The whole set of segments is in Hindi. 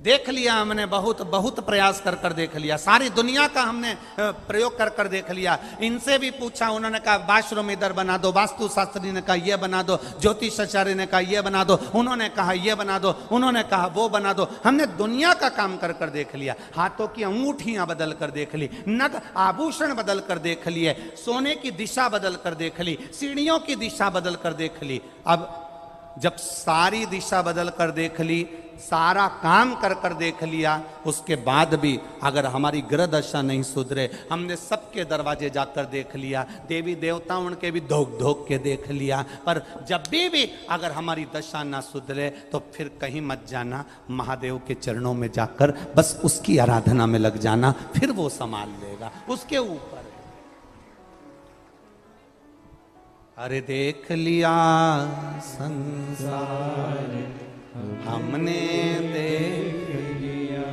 देख लिया हमने, बहुत बहुत प्रयास कर कर देख लिया, सारी दुनिया का हमने प्रयोग कर कर देख लिया। इनसे भी पूछा, उन्होंने कहा वाशरूम इधर बना दो, वास्तु शास्त्री ने कहा ये बना दो, ज्योतिष आचार्य ने कहा ये बना दो, उन्होंने कहा ये बना दो, उन्होंने कहा वो बना दो। हमने दुनिया का काम कर कर देख लिया, हाथों की अंगूठियां बदल कर देख ली, नग आभूषण बदल कर देख लिए, सोने की दिशा बदल कर देख ली, सीढ़ियों की दिशा बदल कर देख ली। अब जब सारी दिशा बदल कर देख ली, सारा काम कर कर देख लिया, उसके बाद भी अगर हमारी ग्रह दशा नहीं सुधरे, हमने सबके दरवाजे जाकर देख लिया, देवी देवताओं के भी धोख धोख के देख लिया, पर जब भी अगर हमारी दशा ना सुधरे तो फिर कहीं मत जाना, महादेव के चरणों में जाकर बस उसकी आराधना में लग जाना, फिर वो संभाल लेगा, उसके ऊपर। अरे देख लिया संसार हमने, देख लिया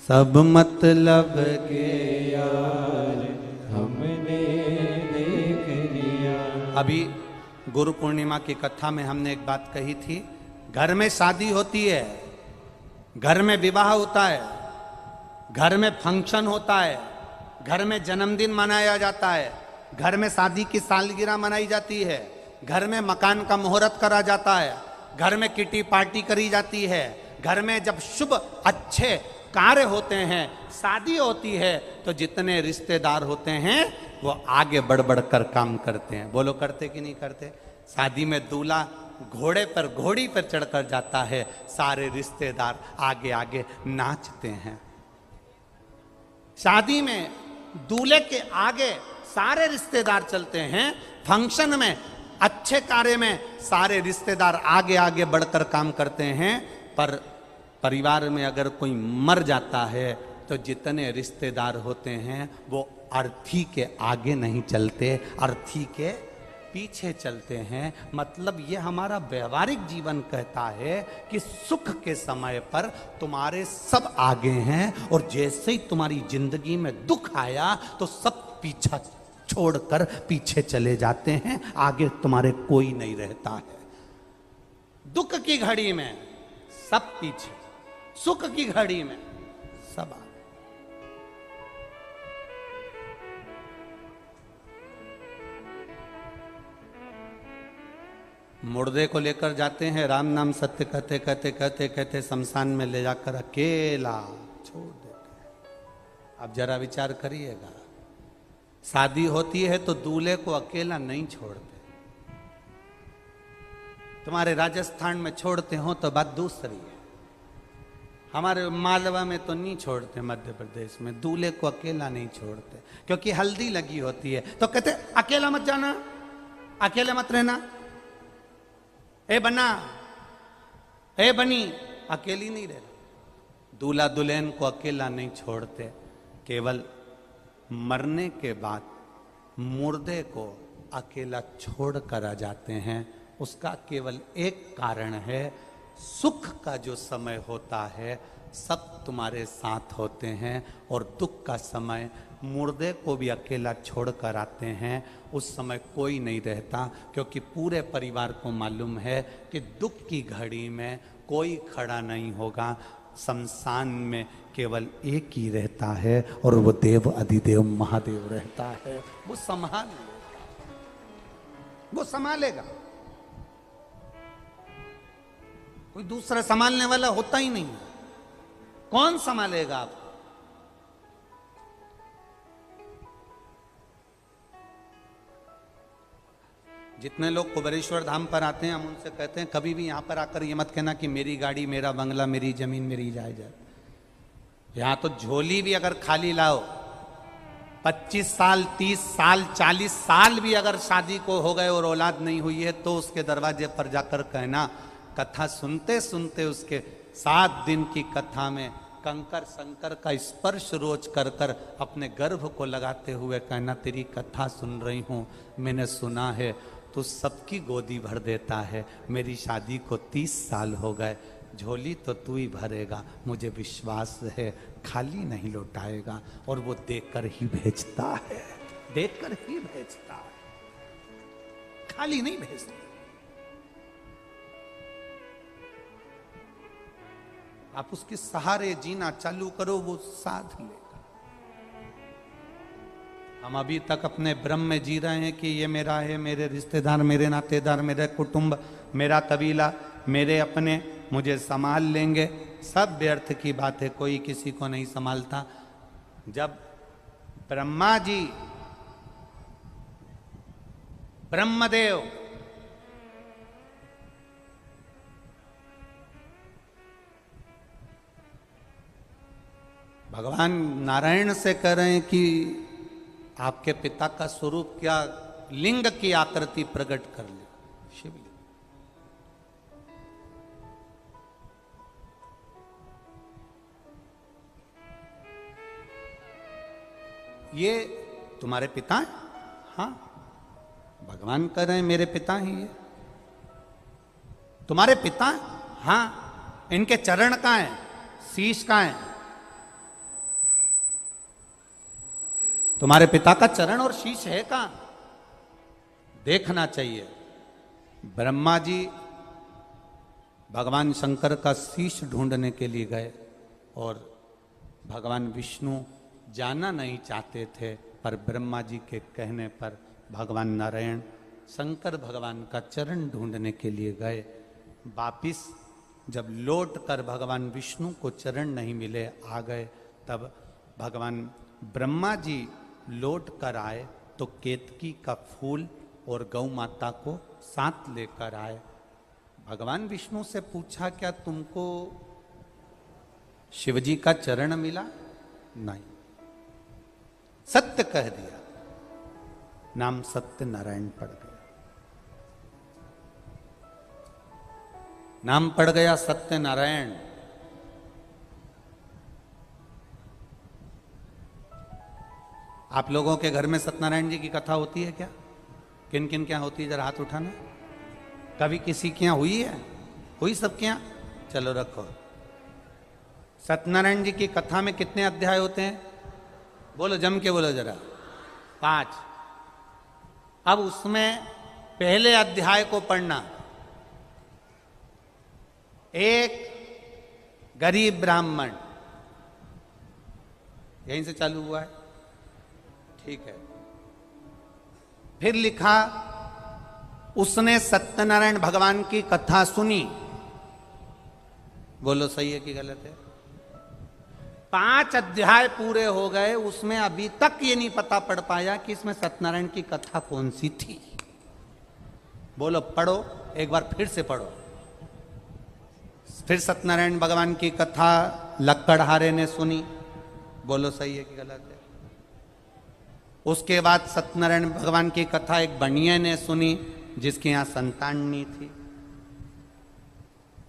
सब मतलब के यार हमने देख लिया। अभी गुरु पूर्णिमा की कथा में हमने एक बात कही थी, घर में शादी होती है, घर में विवाह होता है, घर में फंक्शन होता है, घर में जन्मदिन मनाया जाता है, घर में शादी की सालगिरह मनाई जाती है, घर में मकान का मुहूर्त करा जाता है, घर में किटी पार्टी करी जाती है, घर में जब शुभ अच्छे कार्य होते हैं, शादी होती है, तो जितने रिश्तेदार होते हैं वो आगे बढ़ बढ़ कर काम करते हैं। बोलो करते कि नहीं करते? शादी में दूल्हा घोड़े पर, घोड़ी पर चढ़कर जाता है, सारे रिश्तेदार आगे आगे नाचते हैं। शादी में दूल्हे के आगे सारे रिश्तेदार चलते हैं, फंक्शन में, अच्छे कार्य में सारे रिश्तेदार आगे आगे बढ़कर काम करते हैं, पर परिवार में अगर कोई मर जाता है तो जितने रिश्तेदार होते हैं वो अर्थी के आगे नहीं चलते, अर्थी के पीछे चलते हैं। मतलब ये हमारा व्यवहारिक जीवन कहता है कि सुख के समय पर तुम्हारे सब आगे हैं, और जैसे ही तुम्हारी जिंदगी में दुख आया तो सब पीछा छोड़कर पीछे चले जाते हैं, आगे तुम्हारे कोई नहीं रहता है। दुख की घड़ी में सब पीछे, सुख की घड़ी में सब आगे। मुर्दे को लेकर जाते हैं, राम नाम सत्य कहते कहते कहते कहते शमशान में ले जाकर अकेला छोड़ देते हैं। अब जरा विचार करिएगा, शादी होती है तो दूल्हे को अकेला नहीं छोड़ते, तुम्हारे राजस्थान में छोड़ते हो तो बात दूसरी है, हमारे मालवा में तो नहीं छोड़ते, मध्य प्रदेश में दूल्हे को अकेला नहीं छोड़ते, क्योंकि हल्दी लगी होती है तो कहते अकेला मत जाना, अकेले मत रहना, ए बना, ए बनी, अकेली नहीं रहना। दूल्हा दुल्हन को अकेला नहीं छोड़ते, केवल मरने के बाद मुर्दे को अकेला छोड़ कर आ जाते हैं। उसका केवल एक कारण है, सुख का जो समय होता है सब तुम्हारे साथ होते हैं, और दुख का समय मुर्दे को भी अकेला छोड़ कर आते हैं, उस समय कोई नहीं रहता, क्योंकि पूरे परिवार को मालूम है कि दुख की घड़ी में कोई खड़ा नहीं होगा, शमशान में केवल एक ही रहता है, और वो देव अधिदेव महादेव रहता है, वो संभाल लेगा, वो संभालेगा, कोई दूसरा संभालने वाला होता ही नहीं है। कौन संभालेगा आपको? जितने लोग कुबेरेश्वर धाम पर आते हैं, हम उनसे कहते हैं कभी भी यहां पर आकर ये मत कहना कि मेरी गाड़ी, मेरा बंगला, मेरी जमीन, मेरी जायदाद। यहां तो झोली भी अगर खाली लाओ, 25 साल, 30 साल, 40 साल भी अगर शादी को हो गए और औलाद नहीं हुई है, तो उसके दरवाजे पर जाकर कहना, कथा सुनते सुनते उसके 7 दिन की कथा में कंकर शंकर का स्पर्श रोज कर कर अपने गर्भ को लगाते हुए कहना, तेरी कथा सुन रही हूं, मैंने सुना है तो सबकी गोदी भर देता है, मेरी शादी को 30 साल हो गए, झोली तो तू ही भरेगा, मुझे विश्वास है खाली नहीं लौटाएगा। और वो देकर ही भेजता है, देकर ही भेजता है, खाली नहीं भेजता। आप उसके सहारे जीना चालू करो, वो साथ लेगा। हम अभी तक अपने भ्रम में जी रहे हैं कि ये मेरा है, मेरे रिश्तेदार, मेरे नातेदार, मेरा कुटुंब, मेरा कबीला, मेरे अपने मुझे संभाल लेंगे। सब व्यर्थ की बात है, कोई किसी को नहीं संभालता। जब ब्रह्मा जी, ब्रह्मदेव भगवान नारायण से कह रहे हैं कि आपके पिता का स्वरूप क्या, लिंग की आकृति प्रकट कर ले, शिवलिंग। ये तुम्हारे पिता हैं? हाँ, भगवान कह रहे हैं मेरे पिता हैं ये। तुम्हारे पिता हैं? हाँ। इनके चरण कहाँ हैं? शीश कहाँ है? तुम्हारे पिता का चरण और शीश है कहां? देखना चाहिए। ब्रह्मा जी भगवान शंकर का शीश ढूंढने के लिए गए और भगवान विष्णु जाना नहीं चाहते थे, पर ब्रह्मा जी के कहने पर भगवान नारायण शंकर भगवान का चरण ढूंढने के लिए गए। वापिस जब लौट कर भगवान विष्णु को चरण नहीं मिले, आ गए, तब भगवान ब्रह्मा जी लौट कर आए तो केतकी का फूल और गौ माता को साथ लेकर आए। भगवान विष्णु से पूछा, क्या तुमको शिवजी का चरण मिला? नहीं। सत्य कह दिया, नाम सत्य नारायण पड़ गया। नाम पड़ गया सत्य नारायण। आप लोगों के घर में सत्यनारायण जी की कथा होती है क्या? किन किन क्या होती है, जरा हाथ उठाना। कभी किसी के यहाँ हुई है? हुई सबके यहाँ? चलो रखो। सत्यनारायण जी की कथा में कितने अध्याय होते हैं? बोलो, जम के बोलो जरा। 5। अब उसमें पहले अध्याय को पढ़ना। एक गरीब ब्राह्मण, यहीं से चालू हुआ है, ठीक है। फिर लिखा, उसने सत्यनारायण भगवान की कथा सुनी। बोलो सही है कि गलत है? 5 अध्याय पूरे हो गए, उसमें अभी तक ये नहीं पता पड़ पाया कि इसमें सत्यनारायण की कथा कौन सी थी। बोलो, पढ़ो एक बार, फिर से पढ़ो। फिर सत्यनारायण भगवान की कथा लक्कड़हारे ने सुनी। बोलो सही है कि गलत है? उसके बाद सत्यनारायण भगवान की कथा एक बनिया ने सुनी जिसके यहां संतान नहीं थी।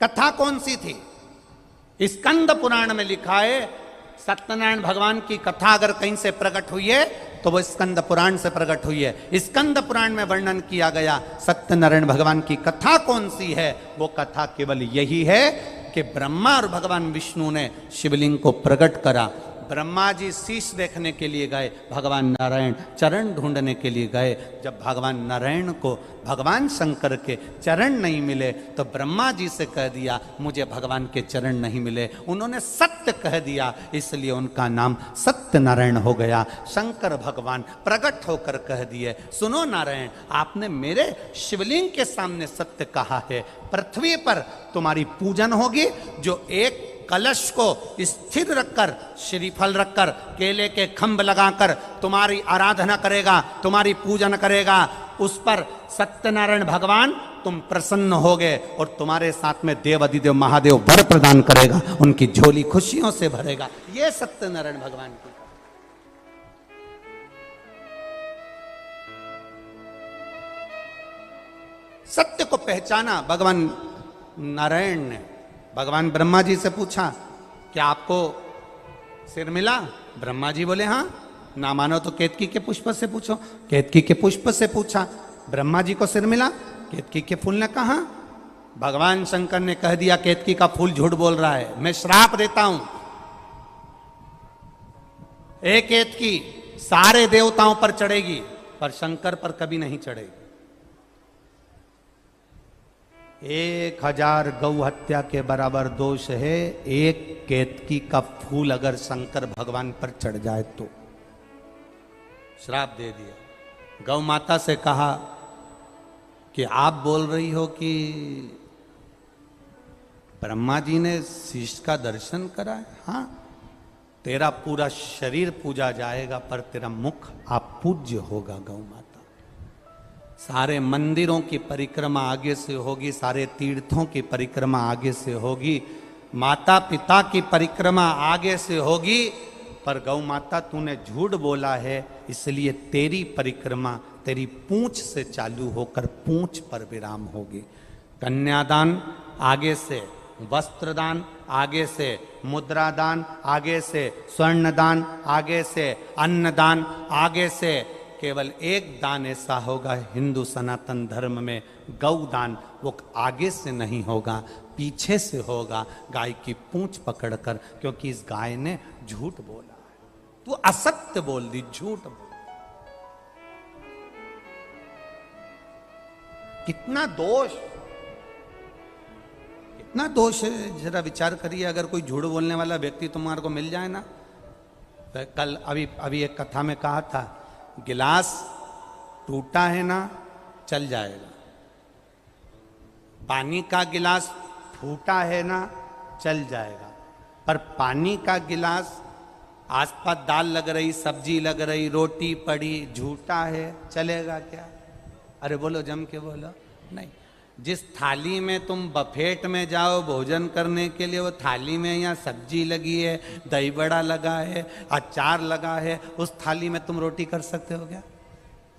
कथा कौन सी थी? स्कंद पुराण में लिखा है, सत्यनारायण भगवान की कथा अगर कहीं से प्रकट हुई है तो वो स्कंद पुराण से प्रकट हुई है। स्कंद पुराण में वर्णन किया गया सत्यनारायण भगवान की कथा कौन सी है? वो कथा केवल यही है कि ब्रह्मा और भगवान विष्णु ने शिवलिंग को प्रकट करा। ब्रह्मा जी शीश देखने के लिए गए, भगवान नारायण चरण ढूंढने के लिए गए। जब भगवान नारायण को भगवान शंकर के चरण नहीं मिले तो ब्रह्मा जी से कह दिया, मुझे भगवान के चरण नहीं मिले। उन्होंने सत्य कह दिया, इसलिए उनका नाम सत्य नारायण हो गया। शंकर भगवान प्रकट होकर कह दिए, सुनो नारायण, आपने मेरे शिवलिंग के सामने सत्य कहा है। पृथ्वी पर तुम्हारी पूजन होगी, जो एक कलश को स्थिर रखकर, श्रीफल रखकर, केले के खंभ लगाकर तुम्हारी आराधना करेगा, तुम्हारी पूजन करेगा। उस पर सत्यनारायण भगवान तुम प्रसन्न होगे और तुम्हारे साथ में देव अधिदेव महादेव वर प्रदान करेगा, उनकी झोली खुशियों से भरेगा। ये सत्यनारायण भगवान की सत्य को पहचाना भगवान नारायण ने। भगवान ब्रह्मा जी से पूछा, क्या आपको सिर मिला? ब्रह्मा जी बोले हाँ। ना मानो तो केतकी के पुष्प से पूछो। केतकी के पुष्प से पूछा, ब्रह्मा जी को सिर मिला? केतकी के फूल ने कहा। भगवान शंकर ने कह दिया, केतकी का फूल झूठ बोल रहा है, मैं श्राप देता हूं। एक केतकी सारे देवताओं पर चढ़ेगी पर शंकर पर कभी नहीं चढ़ेगी। 1000 गौ हत्या के बराबर दोष है एक केतकी का फूल अगर शंकर भगवान पर चढ़ जाए तो। श्राप दे दिया। गौ माता से कहा कि आप बोल रही हो कि ब्रह्मा जी ने शीश का दर्शन करा है। हाँ, तेरा पूरा शरीर पूजा जाएगा पर तेरा मुख अपूज्य होगा गौ माता। सारे मंदिरों की परिक्रमा आगे से होगी, सारे तीर्थों की परिक्रमा आगे से होगी, माता पिता की परिक्रमा आगे से होगी, पर गौ माता तूने झूठ बोला है इसलिए तेरी परिक्रमा तेरी पूंछ से चालू होकर पूंछ पर विराम होगी। कन्यादान आगे से, वस्त्रदान आगे से, मुद्रादान आगे से, स्वर्णदान आगे से, अन्नदान आगे से। केवल एक दान ऐसा होगा हिंदू सनातन धर्म में, गौदान, वो आगे से नहीं होगा, पीछे से होगा, गाय की पूंछ पकड़कर, क्योंकि इस गाय ने झूठ बोला है। तू असत्य बोल दी, झूठ बोल। कितना दोष, कितना दोष है, जरा विचार करिए। अगर कोई झूठ बोलने वाला व्यक्ति तुम्हारे को मिल जाए ना, तो कल अभी एक कथा में कहा था, गिलास टूटा है ना चल जाएगा, पानी का गिलास फूटा है ना चल जाएगा, पर पानी का गिलास आसपास दाल लग रही, सब्जी लग रही, रोटी पड़ी, झूठा है, चलेगा क्या? अरे बोलो, जम के बोलो। नहीं। जिस थाली में तुम बफेट में जाओ भोजन करने के लिए, वो थाली में यहाँ सब्जी लगी है, दही बड़ा लगा है, अचार लगा है, उस थाली में तुम रोटी कर सकते हो क्या?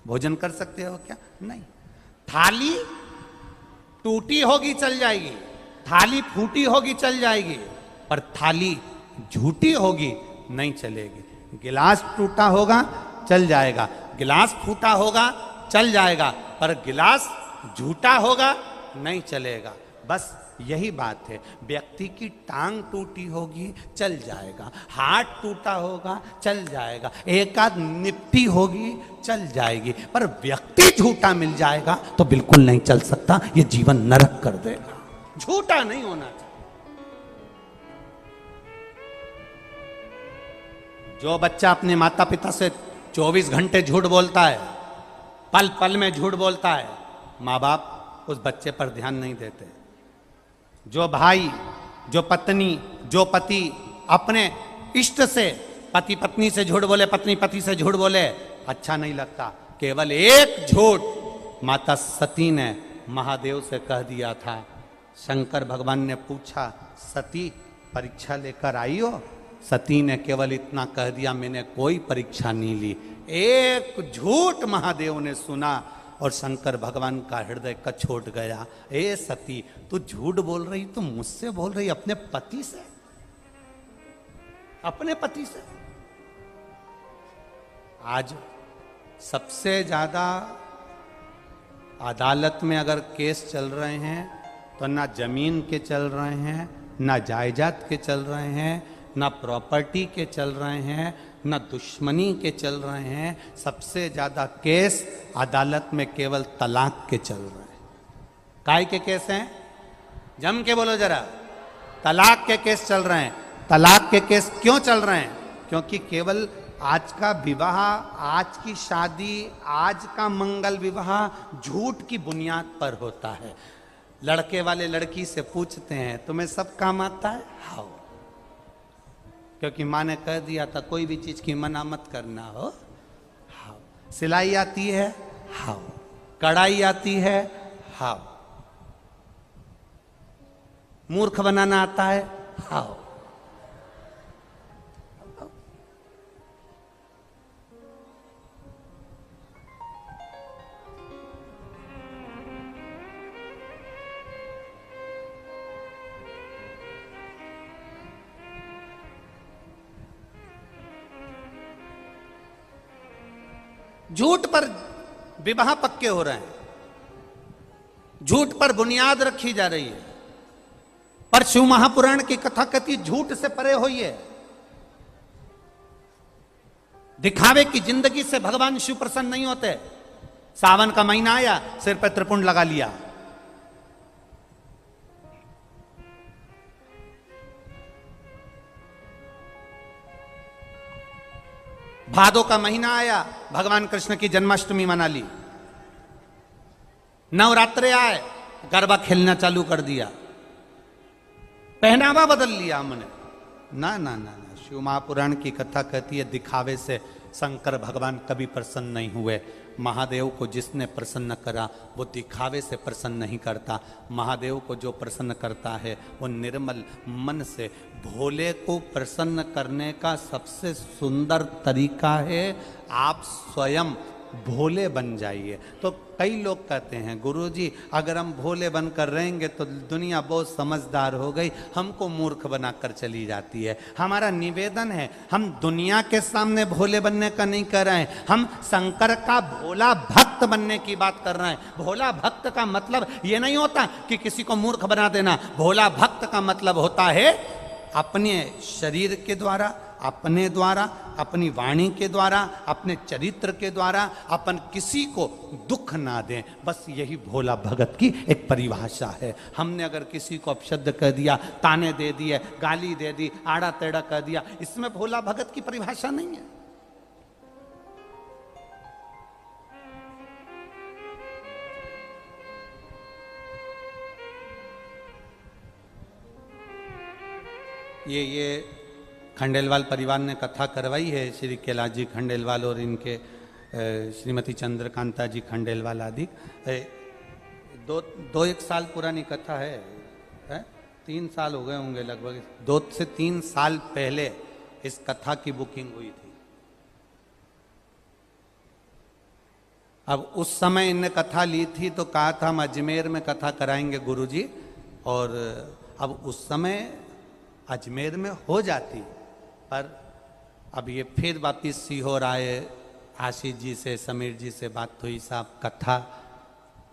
भोजन कर सकते हो क्या? नहीं। थाली टूटी होगी चल जाएगी, थाली फूटी होगी चल जाएगी, पर थाली झूठी होगी नहीं चलेगी। गिलास टूटा होगा चल जाएगा, गिलास फूटा होगा चल जाएगा, पर गिलास झूठा होगा नहीं चलेगा। बस यही बात है। व्यक्ति की टांग टूटी होगी चल जाएगा, हाथ टूटा होगा चल जाएगा, एक आध निपटी होगी चल जाएगी, पर व्यक्ति झूठा मिल जाएगा तो बिल्कुल नहीं चल सकता, ये जीवन नरक कर देगा। झूठा नहीं होना चाहिए। जो बच्चा अपने माता पिता से 24 घंटे झूठ बोलता है, पल पल में झूठ बोलता है, माँ बाप उस बच्चे पर ध्यान नहीं देते। जो भाई, जो पत्नी, जो पति अपने इष्ट से, पति पत्नी से झूठ बोले, पत्नी पति से झूठ बोले, अच्छा नहीं लगता। केवल एक झूठ माता सती ने महादेव से कह दिया था। शंकर भगवान ने पूछा, सती परीक्षा लेकर आई हो? सती ने केवल इतना कह दिया, मैंने कोई परीक्षा नहीं ली। एक झूठ महादेव ने सुना और शंकर भगवान का हृदय कछोट गया। ए सती, तू झूठ बोल रही, तू मुझसे बोल रही, अपने पति से, अपने पति से। आज सबसे ज्यादा अदालत में अगर केस चल रहे हैं तो ना जमीन के चल रहे हैं, ना जायदाद के चल रहे हैं, ना प्रॉपर्टी के चल रहे हैं, ना दुश्मनी के चल रहे हैं। सबसे ज्यादा केस अदालत में केवल तलाक के चल रहे हैं। काय के केस हैं? जम के बोलो जरा। तलाक के केस चल रहे हैं। तलाक के केस क्यों चल रहे हैं? क्योंकि केवल आज का विवाह, आज की शादी, आज का मंगल विवाह झूठ की बुनियाद पर होता है। लड़के वाले लड़की से पूछते हैं, तुम्हें सब काम आता है? हाँ, क्योंकि माँ ने कह दिया था कोई भी चीज की मना मत करना हो। हाँ। सिलाई आती है? हाँ। कढ़ाई आती है? हाँ। मूर्ख बनाना आता है? हाँ। झूठ पर विवाह पक्के हो रहे हैं, झूठ पर बुनियाद रखी जा रही है। पर शिव महापुराण की कथा कथी झूठ से परे हुई है। दिखावे की जिंदगी से भगवान शिव प्रसन्न नहीं होते। सावन का महीना आया, सिर पर त्रिपुंड लगा लिया, भादों का महीना आया, भगवान कृष्ण की जन्माष्टमी मना ली। नवरात्रे आए, गरबा खेलना चालू कर दिया, पहनावा बदल लिया हमने। ना ना ना ना, शिव महापुराण की कथा कहती है दिखावे से शंकर भगवान कभी प्रसन्न नहीं हुए। महादेव को जिसने प्रसन्न करा वो दिखावे से प्रसन्न नहीं करता। महादेव को जो प्रसन्न करता है वो निर्मल मन से। भोले को प्रसन्न करने का सबसे सुंदर तरीका है आप स्वयं भोले बन जाइए। तो कई लोग कहते हैं गुरुजी अगर हम भोले बनकर रहेंगे तो दुनिया बहुत समझदार हो गई, हमको मूर्ख बनाकर चली जाती है। हमारा निवेदन है, हम दुनिया के सामने भोले बनने का नहीं कर रहे हैं, हम शंकर का भोला भक्त बनने की बात कर रहे हैं। भोला भक्त का मतलब ये नहीं होता कि किसी को मूर्ख बना देना। भोला भक्त का मतलब होता है अपने शरीर के द्वारा, अपने द्वारा, अपनी वाणी के द्वारा, अपने चरित्र के द्वारा अपन किसी को दुख ना दें। बस यही भोला भगत की एक परिभाषा है। हमने अगर किसी को अपशब्द कह दिया, ताने दे दिए, गाली दे दी, आड़ा टेढ़ा कह दिया, इसमें भोला भगत की परिभाषा नहीं है। ये खंडेलवाल परिवार ने कथा करवाई है, श्री कैलाश जी खंडेलवाल और इनके श्रीमती चंद्रकांता जी खंडेलवाल आदि। दो एक साल पुरानी कथा है, 3 साल हो गए होंगे लगभग। 2 से 3 साल पहले इस कथा की बुकिंग हुई थी। अब उस समय इनने कथा ली थी तो कहा था हम अजमेर में कथा कराएंगे गुरुजी, और अब उस समय अजमेर में हो जाती, पर अब ये फिर वापिस सीहोर आए, आशीष जी से, समीर जी से बात हुई, साहब कथा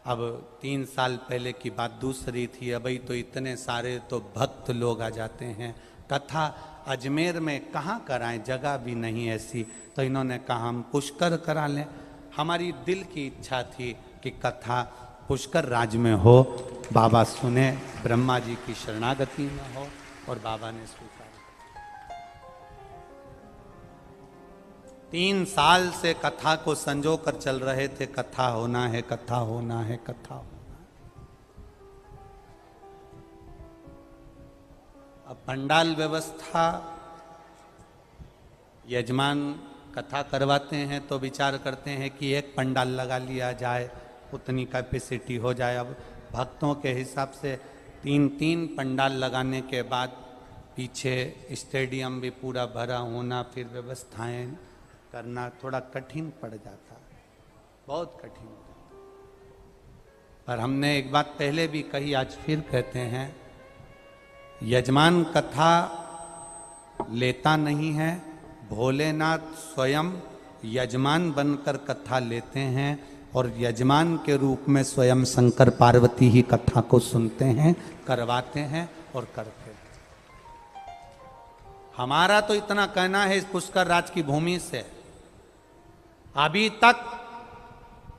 अब 3 साल पहले की बात दूसरी थी, अभी तो इतने सारे तो भक्त लोग आ जाते हैं, कथा अजमेर में कहाँ कराएं, जगह भी नहीं ऐसी। तो इन्होंने कहा हम पुष्कर करा लें। हमारी दिल की इच्छा थी कि कथा पुष्कर राज में हो, बाबा सुने, ब्रह्मा जी की शरणागति में हो, और बाबा ने स्वीकार। 3 साल से कथा को संजो कर चल रहे थे, कथा होना है, कथा होना है, कथा होना है। अब पंडाल व्यवस्था, यजमान कथा करवाते हैं तो विचार करते हैं कि एक पंडाल लगा लिया जाए, उतनी कैपेसिटी हो जाए। अब भक्तों के हिसाब से 3 पंडाल लगाने के बाद पीछे स्टेडियम भी पूरा भरा होना, फिर व्यवस्थाएं करना थोड़ा कठिन पड़ जाता, बहुत कठिन। पर हमने एक बात पहले भी कही, आज फिर कहते हैं, यजमान कथा लेता नहीं है, भोलेनाथ स्वयं यजमान बनकर कथा लेते हैं, और यजमान के रूप में स्वयं शंकर पार्वती ही कथा को सुनते हैं, करवाते हैं और करते हैं। हमारा तो इतना कहना है इस पुष्कर राज की भूमि से, अभी तक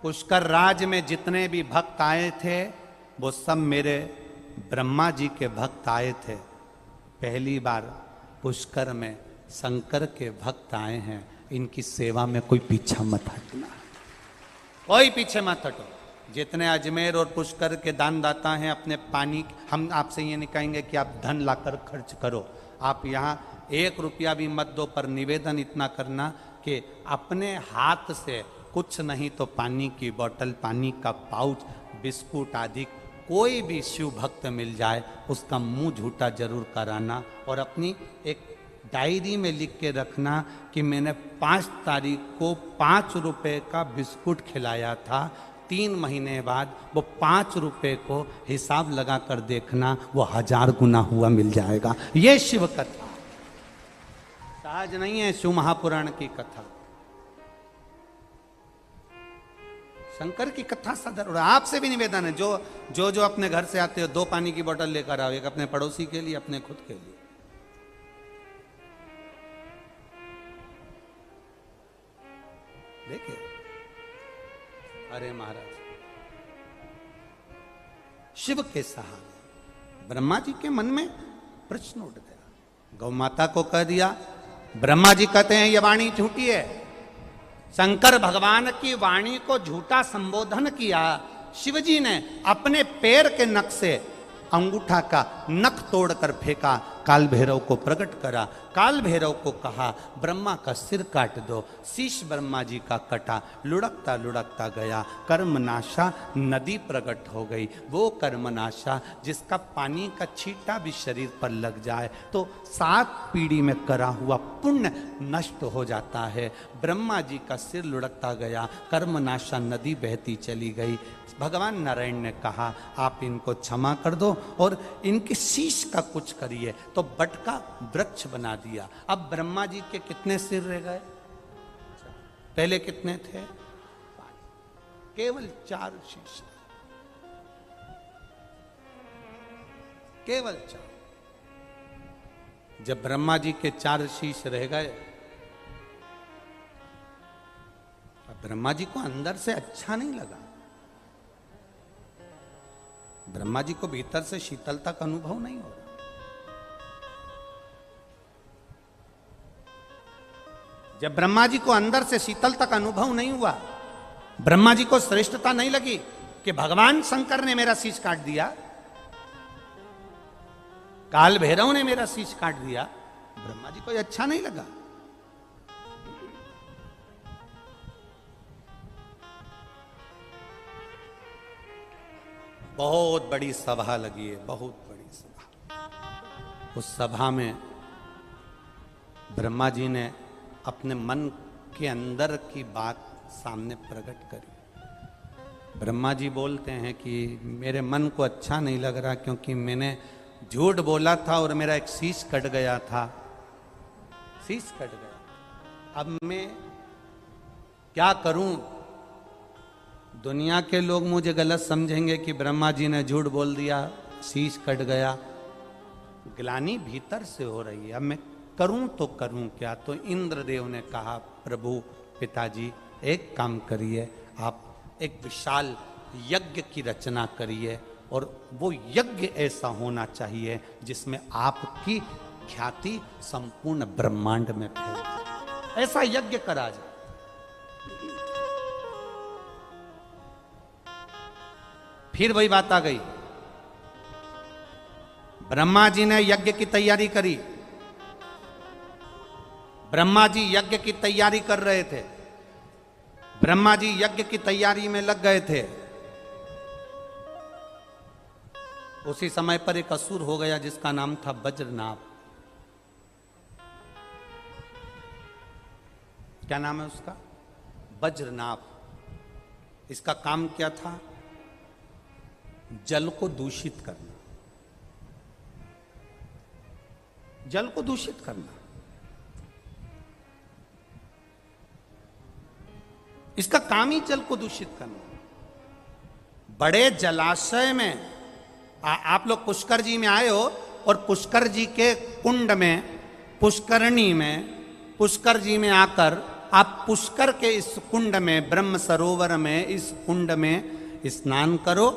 पुष्कर राज में जितने भी भक्त आए थे वो सब मेरे ब्रह्मा जी के भक्त आए थे। पहली बार पुष्कर में शंकर के भक्त आए हैं। इनकी सेवा में कोई पीछा मत हटना, कोई पीछे मत हटो। जितने अजमेर और पुष्कर के दानदाता हैं, अपने पानी, हम आपसे ये नहीं कहेंगे कि आप धन लाकर खर्च करो, आप यहाँ 1 रुपया भी मत दो, पर निवेदन इतना करना कि अपने हाथ से कुछ नहीं तो पानी की बोतल, पानी का पाउच, बिस्कुट आदि कोई भी शिव भक्त मिल जाए उसका मुंह झूठा जरूर कराना, और अपनी एक डायरी में लिख के रखना कि मैंने 5 तारीख को 5 रुपए का बिस्कुट खिलाया था, 3 महीने बाद वो 5 रुपए को हिसाब लगा कर देखना, वो 1000 गुना हुआ मिल जाएगा। ये शिव कथा सहज नहीं है, शिव महापुराण की कथा, शंकर की कथा सदर। आपसे भी निवेदन है, जो अपने घर से आते हो 2 पानी की बोतल लेकर आओ, एक अपने पड़ोसी के लिए, अपने खुद के लिए। देखिए, अरे महाराज, शिव के सहारे ब्रह्मा जी के मन में प्रश्न उठ गया। गौ माता को कह दिया, ब्रह्मा जी कहते हैं ये वाणी झूठी है, शंकर भगवान की वाणी को झूठा संबोधन किया। शिवजी ने अपने पैर के नख से अंगूठा का नख तोड़कर फेंका, काल भैरव को प्रकट करा। काल भैरव को कहा ब्रह्मा का सिर काट दो। शीश ब्रह्मा जी का कटा, लुढ़कता लुढ़कता गया। कर्मनाशा नदी प्रकट हो गई। वो कर्मनाशा जिसका पानी का छींटा भी शरीर पर लग जाए तो 7 पीढ़ी में करा हुआ पुण्य नष्ट हो जाता है। ब्रह्मा जी का सिर लुढ़कता गया, कर्मनाशा नदी बहती चली गई। भगवान नारायण ने कहा आप इनको क्षमा कर दो और इनके शीश का कुछ करिए, तो बट का वृक्ष बना दिया। अब ब्रह्मा जी के कितने सिर रह गए? पहले कितने थे? केवल 4 शीश, केवल 4। जब ब्रह्मा जी के 4 शीश रह गए, ब्रह्मा जी को अंदर से अच्छा नहीं लगा। ब्रह्मा जी को भीतर से शीतलता का अनुभव नहीं हो रहा। जब ब्रह्मा जी को अंदर से शीतलता का अनुभव नहीं हुआ, ब्रह्मा जी को श्रेष्ठता नहीं लगी कि भगवान शंकर ने मेरा शीश काट दिया, काल भैरव ने मेरा शीश काट दिया, ब्रह्मा जी को अच्छा नहीं लगा। बहुत बड़ी सभा लगी है, बहुत बड़ी सभा। उस सभा में ब्रह्मा जी ने अपने मन के अंदर की बात सामने प्रकट करी। ब्रह्मा जी बोलते हैं कि मेरे मन को अच्छा नहीं लग रहा क्योंकि मैंने झूठ बोला था और मेरा एक शीश कट गया था, शीश कट गया। अब मैं क्या करूं? दुनिया के लोग मुझे गलत समझेंगे कि ब्रह्मा जी ने झूठ बोल दिया, शीश कट गया। ग्लानि भीतर से हो रही है, अब मैं करूं तो करूं क्या? तो इंद्रदेव ने कहा प्रभु पिताजी एक काम करिए, आप एक विशाल यज्ञ की रचना करिए और वो यज्ञ ऐसा होना चाहिए जिसमें आपकी ख्याति संपूर्ण ब्रह्मांड में फैल जाए। ऐसा यज्ञ करा जाए। फिर वही बात आ गई, ब्रह्मा जी ने यज्ञ की तैयारी करी। ब्रह्मा जी यज्ञ की तैयारी कर रहे थे, ब्रह्मा जी यज्ञ की तैयारी में लग गए थे। उसी समय पर एक असुर हो गया जिसका नाम था वज्रनाभ। क्या नाम है उसका? वज्रनाभ। इसका काम क्या था? जल को दूषित करना, जल को दूषित करना। इसका काम ही जल को दूषित करना। बड़े जलाशय में आप लोग पुष्कर जी में आए हो और पुष्कर जी के कुंड में, पुष्करणी में, पुष्कर जी में आकर आप पुष्कर के इस कुंड में, ब्रह्म सरोवर में, इस कुंड में स्नान करो,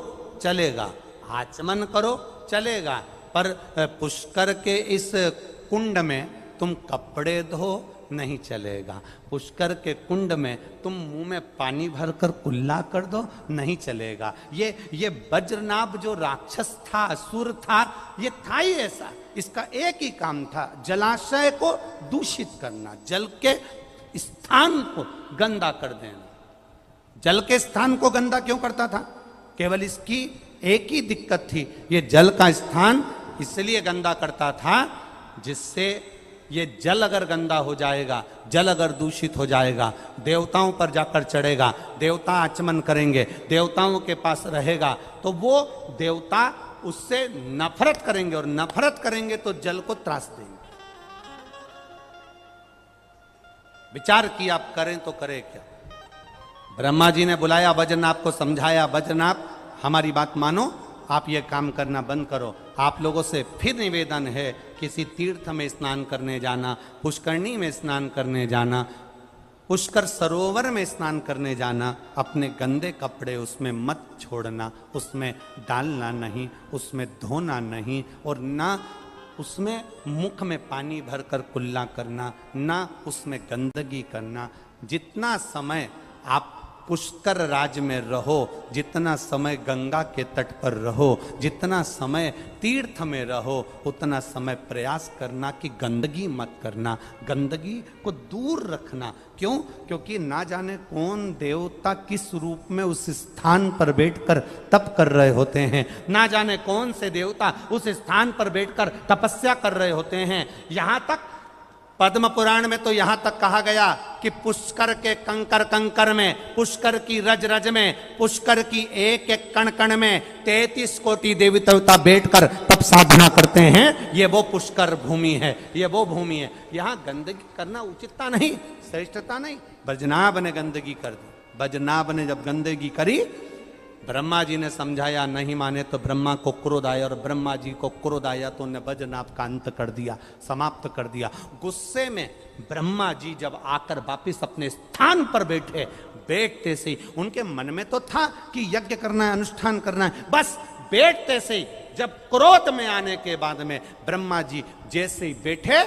चलेगा। आचमन करो, चलेगा। पर पुष्कर के इस कुंड में तुम कपड़े धो, नहीं चलेगा। पुष्कर के कुंड में तुम मुंह में पानी भरकर कुल्ला कर दो, नहीं चलेगा। ये वज्रनाभ जो राक्षस था, असुर था, ये था ही ऐसा। इसका एक ही काम था, जलाशय को दूषित करना, जल के स्थान को गंदा कर देना। जल के स्थान को गंदा क्यों करता था? केवल इसकी एक ही दिक्कत थी, ये जल का स्थान इसलिए गंदा करता था जिससे ये जल अगर गंदा हो जाएगा, जल अगर दूषित हो जाएगा, देवताओं पर जाकर चढ़ेगा, देवता आचमन करेंगे, देवताओं के पास रहेगा, तो वो देवता उससे नफरत करेंगे और नफरत करेंगे तो जल को त्रास देंगे। विचार किया, आप करें तो करें क्या? ब्रह्मा जी ने बुलाया वज्रनाभ को, समझाया वज्रनाभ हमारी बात मानो, आप ये काम करना बंद करो। आप लोगों से फिर निवेदन है, किसी तीर्थ में स्नान करने जाना, पुष्करणी में स्नान करने जाना, पुष्कर सरोवर में स्नान करने जाना, अपने गंदे कपड़े उसमें मत छोड़ना, उसमें डालना नहीं, उसमें धोना नहीं, और ना उसमें मुख में पानी भरकर कुल्ला करना, ना उसमें गंदगी करना। जितना समय आप पुष्कर राज में रहो, जितना समय गंगा के तट पर रहो, जितना समय तीर्थ में रहो, उतना समय प्रयास करना कि गंदगी मत करना, गंदगी को दूर रखना। क्यों? क्योंकि ना जाने कौन देवता किस रूप में उस स्थान पर बैठकर तप कर रहे होते हैं, ना जाने कौन से देवता उस स्थान पर बैठकर तपस्या कर रहे होते हैं। यहां तक पद्म पुराण में तो यहां तक कहा गया कि पुष्कर के कंकर कंकर में, पुष्कर की रज रज में, पुष्कर की एक एक कण कण में 33 कोटि देवी देवता बैठकर तप साधना करते हैं। ये वो पुष्कर भूमि है, ये वो भूमि है। यहां गंदगी करना उचितता नहीं, श्रेष्ठता नहीं। बजनाभ ने गंदगी कर दी। बजनाभ ने जब गंदगी करी, ब्रह्मा जी ने समझाया, नहीं माने तो ब्रह्मा को क्रोध आया, और ब्रह्मा जी को क्रोध आया तो उन्हें बजनाभ का अंत कर दिया, समाप्त कर दिया। गुस्से में ब्रह्मा जी जब आकर वापिस अपने स्थान पर बैठे, बैठते से ही उनके मन में तो था कि यज्ञ करना है, अनुष्ठान करना है, बस बैठते से ही जब क्रोध में आने के बाद में ब्रह्मा जी जैसे ही बैठे,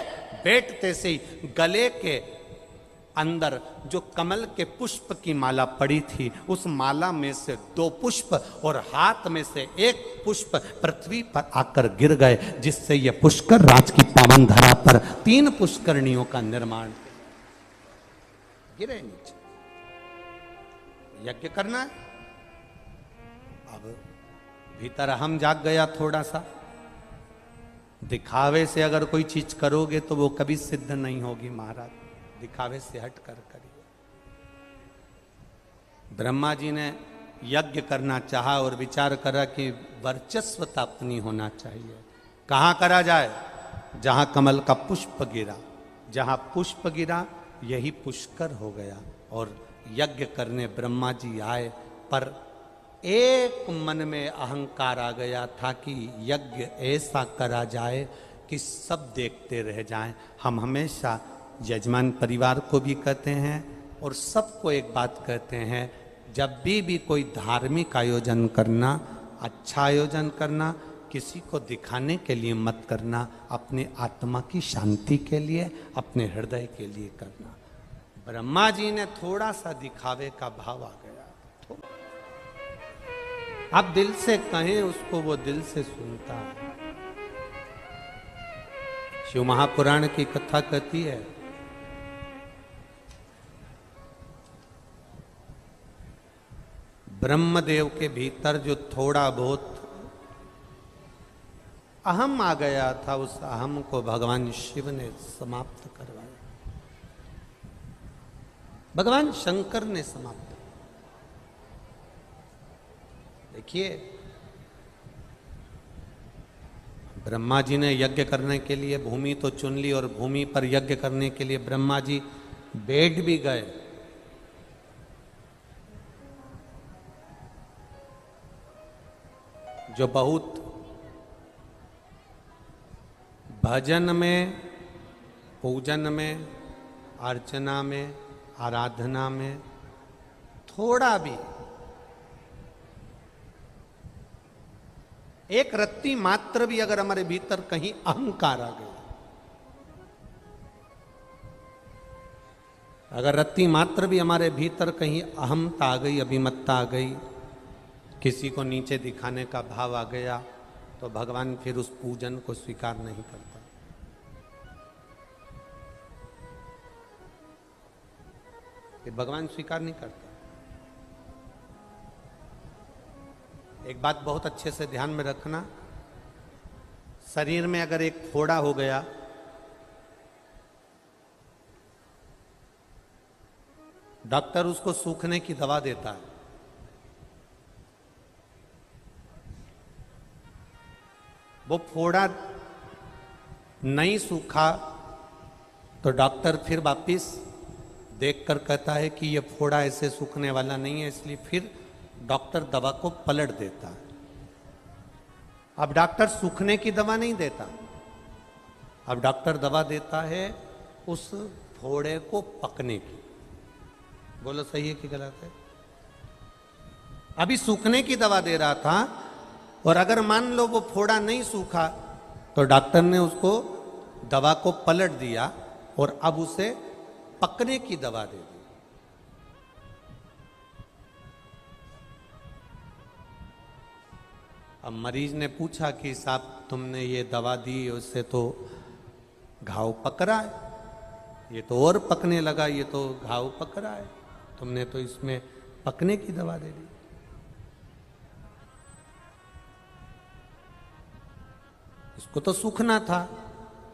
बैठते से ही गले के अंदर जो कमल के पुष्प की माला पड़ी थी, उस माला में से 2 पुष्प और हाथ में से 1 पुष्प पृथ्वी पर आकर गिर गए, जिससे यह पुष्कर राज की पावन धरा पर 3 पुष्करणियों का निर्माण गिरे नीचे। यज्ञ करना है। अब भीतर अहम जाग गया थोड़ा सा। दिखावे से अगर कोई चीज करोगे तो वो कभी सिद्ध नहीं होगी महाराज, दिखावे से हट कर करिए। ब्रह्मा जी ने यज्ञ करना चाहा और विचार करा कि वर्चस्वता अपनी होना चाहिए। कहां करा जाए? जहां कमल का पुष्प गिरा, जहां पुष्प गिरा यही पुष्कर हो गया। और यज्ञ करने ब्रह्मा जी आए, पर एक मन में अहंकार आ गया था कि यज्ञ ऐसा करा जाए कि सब देखते रह जाएं। हम हमेशा यजमान परिवार को भी कहते हैं और सबको एक बात कहते हैं, जब भी कोई धार्मिक आयोजन करना, अच्छा आयोजन करना, किसी को दिखाने के लिए मत करना, अपने आत्मा की शांति के लिए, अपने हृदय के लिए करना। ब्रह्मा जी ने थोड़ा सा दिखावे का भाव आ गया। आप दिल से कहें उसको, वो दिल से सुनता है। शिव महापुराण की कथा कहती है, ब्रह्मदेव के भीतर जो थोड़ा बहुत अहम आ गया था, उस अहम को भगवान शिव ने समाप्त करवाया। भगवान शंकर ने समाप्त। देखिए, ब्रह्मा जी ने यज्ञ करने के लिए भूमि तो चुन ली, और भूमि पर यज्ञ करने के लिए ब्रह्मा जी बैठ भी गए। जो बहुत भजन में, पूजन में, अर्चना में, आराधना में थोड़ा भी एक रत्ती मात्र भी अगर हमारे भीतर कहीं अहंकार आ गया, अगर रत्ती मात्र भी हमारे भीतर कहीं अहमता आ गई, अभिमत्ता आ गई, किसी को नीचे दिखाने का भाव आ गया, तो भगवान फिर उस पूजन को स्वीकार नहीं करता। फिर भगवान स्वीकार नहीं करता। एक बात बहुत अच्छे से ध्यान में रखना, शरीर में अगर एक फोड़ा हो गया, डॉक्टर उसको सूखने की दवा देता है। वो फोड़ा नहीं सूखा तो डॉक्टर फिर वापिस देखकर कहता है कि ये फोड़ा ऐसे सूखने वाला नहीं है, इसलिए फिर डॉक्टर दवा को पलट देता है। अब डॉक्टर सूखने की दवा नहीं देता, अब डॉक्टर दवा देता है उस फोड़े को पकने की। बोलो सही है कि गलत है? अभी सूखने की दवा दे रहा था, और अगर मान लो वो फोड़ा नहीं सूखा तो डॉक्टर ने उसको दवा को पलट दिया और अब उसे पकने की दवा दे दी। अब मरीज ने पूछा कि साहब तुमने ये दवा दी, उससे तो घाव पक रहा है, ये तो और पकने लगा, ये तो घाव पक रहा है, तुमने तो इसमें पकने की दवा दे दी। इसको तो सूखना था,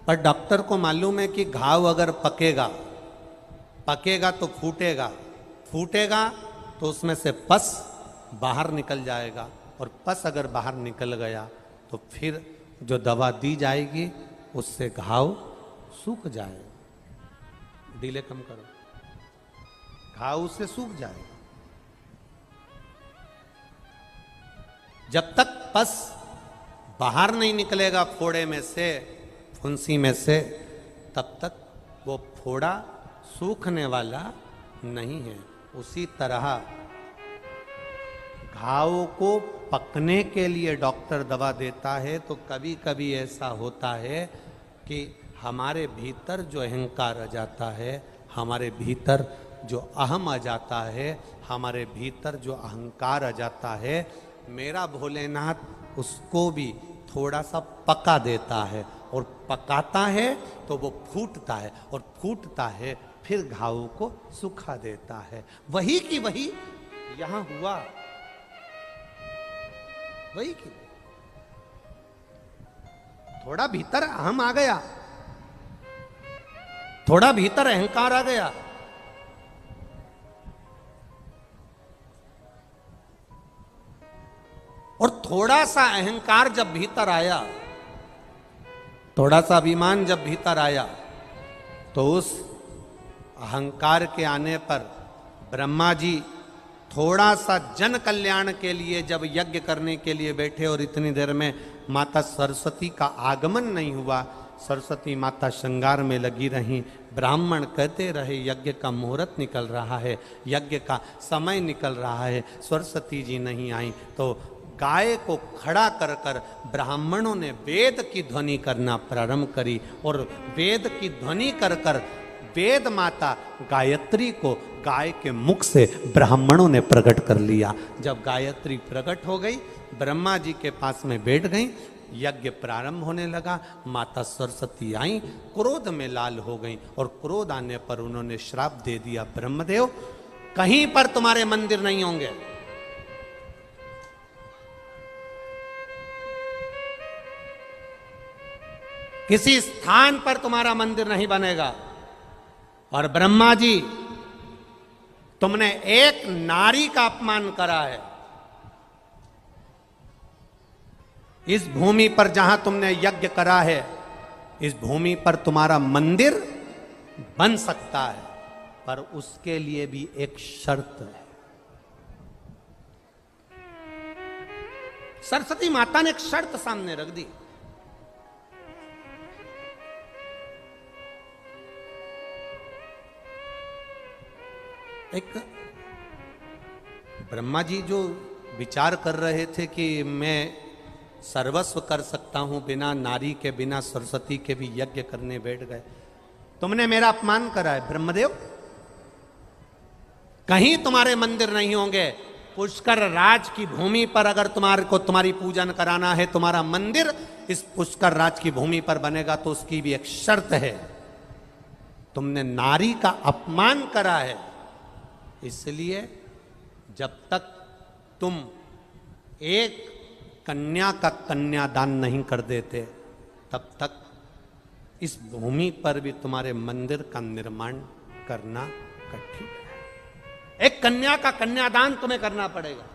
पर डॉक्टर को मालूम है कि घाव अगर पकेगा तो फूटेगा तो उसमें से पस बाहर निकल जाएगा, और पस अगर बाहर निकल गया तो फिर जो दवा दी जाएगी उससे घाव सूख जाएगा। डिले कम करो, घाव उससे सूख जाएगा। जब तक पस बाहर नहीं निकलेगा फोड़े में से, फुंसी में से, तब तक वो फोड़ा सूखने वाला नहीं है। उसी तरह घाव को पकने के लिए डॉक्टर दवा देता है, तो कभी कभी ऐसा होता है कि हमारे भीतर जो अहंकार आ जाता है, हमारे भीतर जो अहम आ जाता है, हमारे भीतर जो अहंकार आ जाता है, मेरा भोलेनाथ उसको भी थोड़ा सा पका देता है, और पकाता है तो वो फूटता है, और फूटता है फिर घाव को सुखा देता है। वही की वही यहां हुआ, वही की थोड़ा भीतर अहम आ गया, थोड़ा भीतर अहंकार आ गया, और थोड़ा सा अहंकार जब भीतर आया, थोड़ा सा अभिमान जब भीतर आया, तो उस अहंकार के आने पर ब्रह्मा जी थोड़ा सा जन कल्याण के लिए जब यज्ञ करने के लिए बैठे, और इतनी देर में माता सरस्वती का आगमन नहीं हुआ, सरस्वती माता श्रृंगार में लगी रहीं, ब्राह्मण कहते रहे यज्ञ का मुहूर्त निकल रहा है, यज्ञ का समय निकल रहा है, सरस्वती जी नहीं आई, तो गाय को खड़ा कर कर ब्राह्मणों ने वेद की ध्वनि करना प्रारंभ करी, और वेद की ध्वनि कर कर वेद माता गायत्री को गाय के मुख से ब्राह्मणों ने प्रकट कर लिया। जब गायत्री प्रकट हो गई, ब्रह्मा जी के पास में बैठ गई, यज्ञ प्रारंभ होने लगा, माता सरस्वती आई, क्रोध में लाल हो गई, और क्रोध आने पर उन्होंने श्राप दे दिया, ब्रह्मदेव कहीं पर तुम्हारे मंदिर नहीं होंगे, किसी स्थान पर तुम्हारा मंदिर नहीं बनेगा। और ब्रह्मा जी, तुमने एक नारी का अपमान करा है, इस भूमि पर जहां तुमने यज्ञ करा है, इस भूमि पर तुम्हारा मंदिर बन सकता है, पर उसके लिए भी एक शर्त है। सरस्वती माता ने एक शर्त सामने रख दी, एक ब्रह्मा जी जो विचार कर रहे थे कि मैं सर्वस्व कर सकता हूं बिना नारी के, बिना सरस्वती के भी यज्ञ करने बैठ गए। तुमने मेरा अपमान करा है ब्रह्मदेव, कहीं तुम्हारे मंदिर नहीं होंगे, पुष्कर राज की भूमि पर अगर तुम्हारे को तुम्हारी पूजन कराना है, तुम्हारा मंदिर इस पुष्कर राज की भूमि पर बनेगा, तो उसकी भी एक शर्त है, तुमने नारी का अपमान करा है, इसलिए जब तक तुम एक कन्या का कन्यादान नहीं कर देते, तब तक इस भूमि पर भी तुम्हारे मंदिर का निर्माण करना कठिन है। एक कन्या का कन्यादान तुम्हें करना पड़ेगा।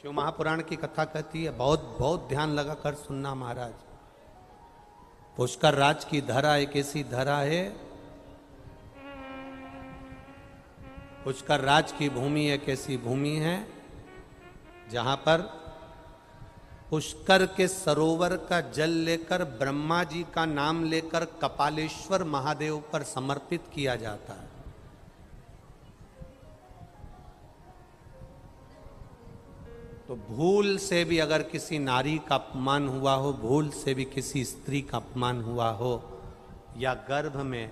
शिव महापुराण की कथा कहती है, बहुत बहुत ध्यान लगा कर सुनना महाराज। पुष्कर राज की धरा एक ऐसी धरा है, पुष्कर राज की भूमि एक ऐसी भूमि है जहां पर पुष्कर के सरोवर का जल लेकर ब्रह्मा जी का नाम लेकर कपालेश्वर महादेव पर समर्पित किया जाता है। तो भूल से भी अगर किसी नारी का अपमान हुआ हो, भूल से भी किसी स्त्री का अपमान हुआ हो, या गर्भ में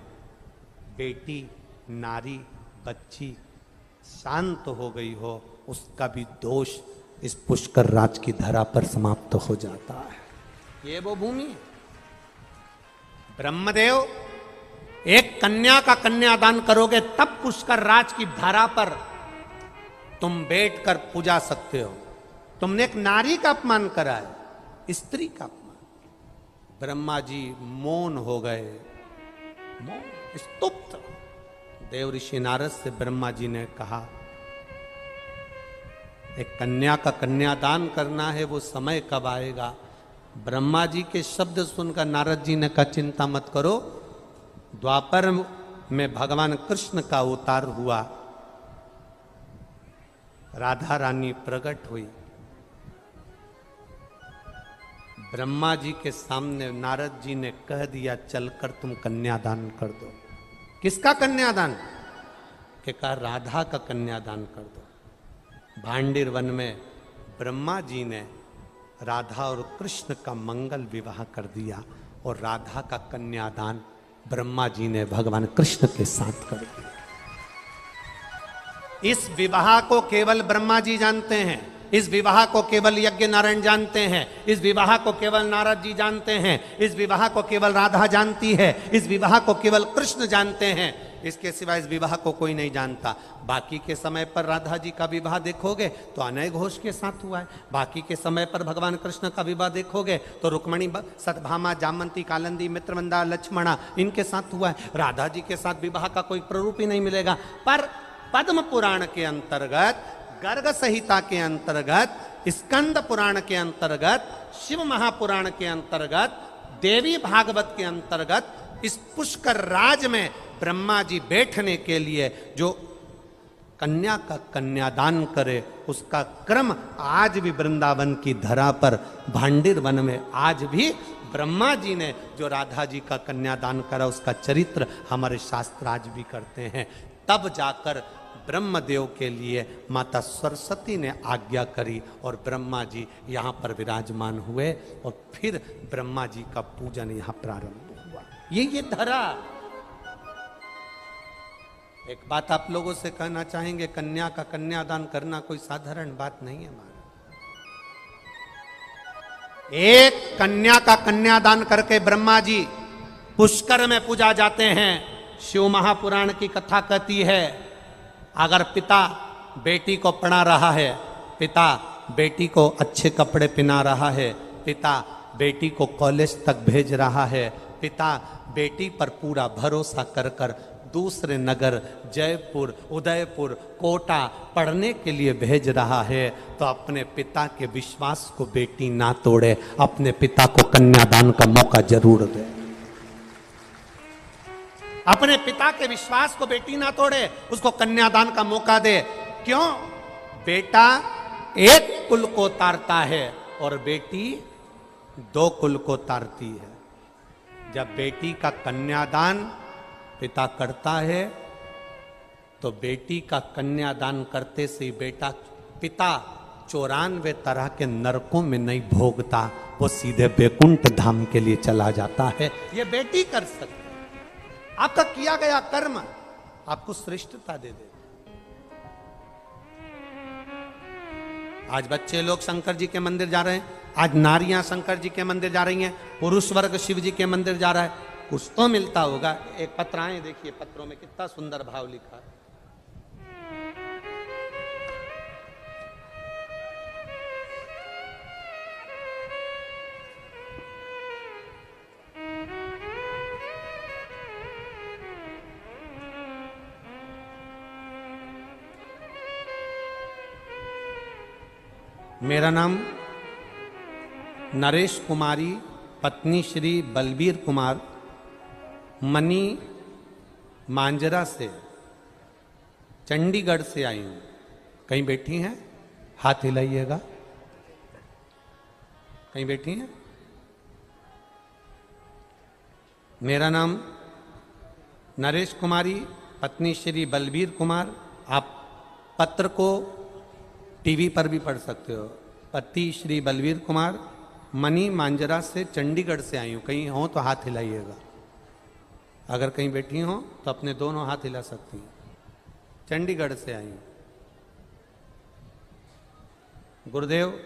बेटी, नारी, बच्ची शांत हो गई हो, उसका भी दोष इस पुष्कर राज की धरा पर समाप्त हो जाता है। ये वो भूमि है। ब्रह्मदेव एक कन्या का कन्यादान करोगे तब पुष्कर राज की धरा पर तुम बैठकर पूजा सकते हो। तुमने एक नारी का अपमान करा है, स्त्री का अपमान। ब्रह्मा जी मौन हो गए, मौन, स्तुप्त। देव ऋषि नारद से ब्रह्मा जी ने कहा, एक कन्या का कन्यादान करना है, वो समय कब आएगा? ब्रह्मा जी के शब्द सुनकर नारद जी ने कहा, चिंता मत करो, द्वापर में भगवान कृष्ण का अवतार हुआ, राधा रानी प्रकट हुई। ब्रह्मा जी के सामने नारद जी ने कह दिया, चलकर तुम कन्यादान कर दो। किसका कन्यादान? के कहा, राधा का कन्यादान कर दो। भांडिर वन में ब्रह्मा जी ने राधा और कृष्ण का मंगल विवाह कर दिया और राधा का कन्यादान ब्रह्मा जी ने भगवान कृष्ण के साथ कर दिया। इस विवाह को केवल ब्रह्मा जी जानते हैं, इस विवाह को केवल यज्ञ नारायण जानते हैं, इस विवाह को केवल नारद जी जानते हैं, इस विवाह को केवल राधा जानती है, इस विवाह को केवल कृष्ण जानते हैं। इसके सिवा इस विवाह को कोई नहीं जानता। बाकी के समय पर राधा जी का विवाह देखोगे तो अनय घोष के साथ हुआ है। बाकी के समय पर भगवान कृष्ण का विवाह देखोगे तो रुक्मणी, सतभामा, जामंती, कालंदी, मित्रवंदा, लक्ष्मणा, इनके साथ हुआ है। राधा जी के साथ विवाह का कोई प्ररूप ही नहीं मिलेगा। पर पद्म पुराण के अंतर्गत, गर्ग संहिता के अंतर्गत, स्कंद पुराण के अंतर्गत, शिव महापुराण के अंतर्गत, देवी भागवत के अंतर्गत इस पुष्कर राज में ब्रह्मा जी बैठने के लिए जो कन्या का कन्यादान करे, उसका क्रम आज भी वृंदावन की धरा पर भांडिर वन में आज भी ब्रह्मा जी ने जो राधा जी का कन्यादान करा, उसका चरित्र हमारे शास्त्र आज भी करते हैं। तब जाकर ब्रह्मदेव के लिए माता सरस्वती ने आज्ञा करी और ब्रह्मा जी यहाँ पर विराजमान हुए और फिर ब्रह्मा जी का पूजन यहाँ प्रारंभ हुआ। ये धरा। एक बात आप लोगों से कहना चाहेंगे, कन्या का कन्यादान करना कोई साधारण बात नहीं है हमारा। एक कन्या का कन्यादान करके ब्रह्मा जी पुष्कर में पूजा जाते हैं। शिव महापुराण की कथा कहती है, अगर पिता बेटी को पढ़ा रहा है, पिता बेटी को अच्छे कपड़े पहना रहा है, पिता बेटी को कॉलेज तक भेज रहा है, पिता बेटी पर पूरा भरोसा कर कर दूसरे नगर जयपुर, उदयपुर, कोटा पढ़ने के लिए भेज रहा है, तो अपने पिता के विश्वास को बेटी ना तोड़े, अपने पिता को कन्यादान का मौका जरूर दे। अपने पिता के विश्वास को बेटी ना तोड़े, उसको कन्यादान का मौका दे। क्यों? बेटा एक कुल को तारता है और बेटी दो कुल को तारती है। जब बेटी का कन्यादान पिता करता है तो बेटी का कन्यादान करते से बेटा, पिता 94 तरह के नरकों में नहीं भोगता, वो सीधे बैकुंठ धाम के लिए चला जाता है। ये बेटी कर सकती है। आपका किया गया कर्म आपको श्रेष्ठता दे दे। आज बच्चे लोग शंकर जी के मंदिर जा रहे हैं, आज नारियां शंकर जी के मंदिर जा रही हैं, पुरुष वर्ग शिव जी के मंदिर जा रहा है। कुछ तो मिलता होगा। एक पत्राएं देखिए, पत्रों में कितना सुंदर भाव लिखा है। मेरा नाम नरेश कुमारी, पत्नी श्री बलबीर कुमार, मनी मांजरा से, चंडीगढ़ से आई हूं। कहीं बैठी हैं? हाथ हिलाइएगा। कहीं बैठी हैं? मेरा नाम नरेश कुमारी, पत्नी श्री बलबीर कुमार। आप पत्र को टीवी पर भी पढ़ सकते हो। पति श्री बलबीर कुमार, मनी मांजरा से, चंडीगढ़ से आई हूँ। कहीं हो तो हाथ हिलाइएगा। अगर कहीं बैठी हो तो अपने दोनों हाथ हिला सकती हैं। चंडीगढ़ से आई हूँ। गुरुदेव,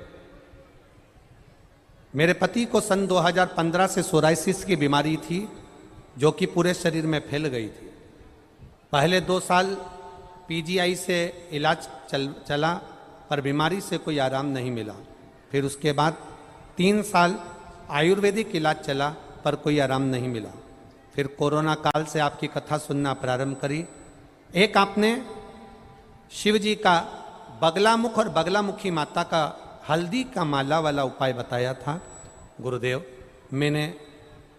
मेरे पति को सन 2015 से सोराइसिस की बीमारी थी जो कि पूरे शरीर में फैल गई थी। पहले 2 साल पीजीआई से इलाज चला पर बीमारी से कोई आराम नहीं मिला। फिर उसके बाद 3 साल आयुर्वेदिक इलाज चला पर कोई आराम नहीं मिला। फिर कोरोना काल से आपकी कथा सुनना प्रारंभ करी। एक आपने शिव जी का बगलामुख और बगलामुखी माता का हल्दी का माला वाला उपाय बताया था। गुरुदेव, मैंने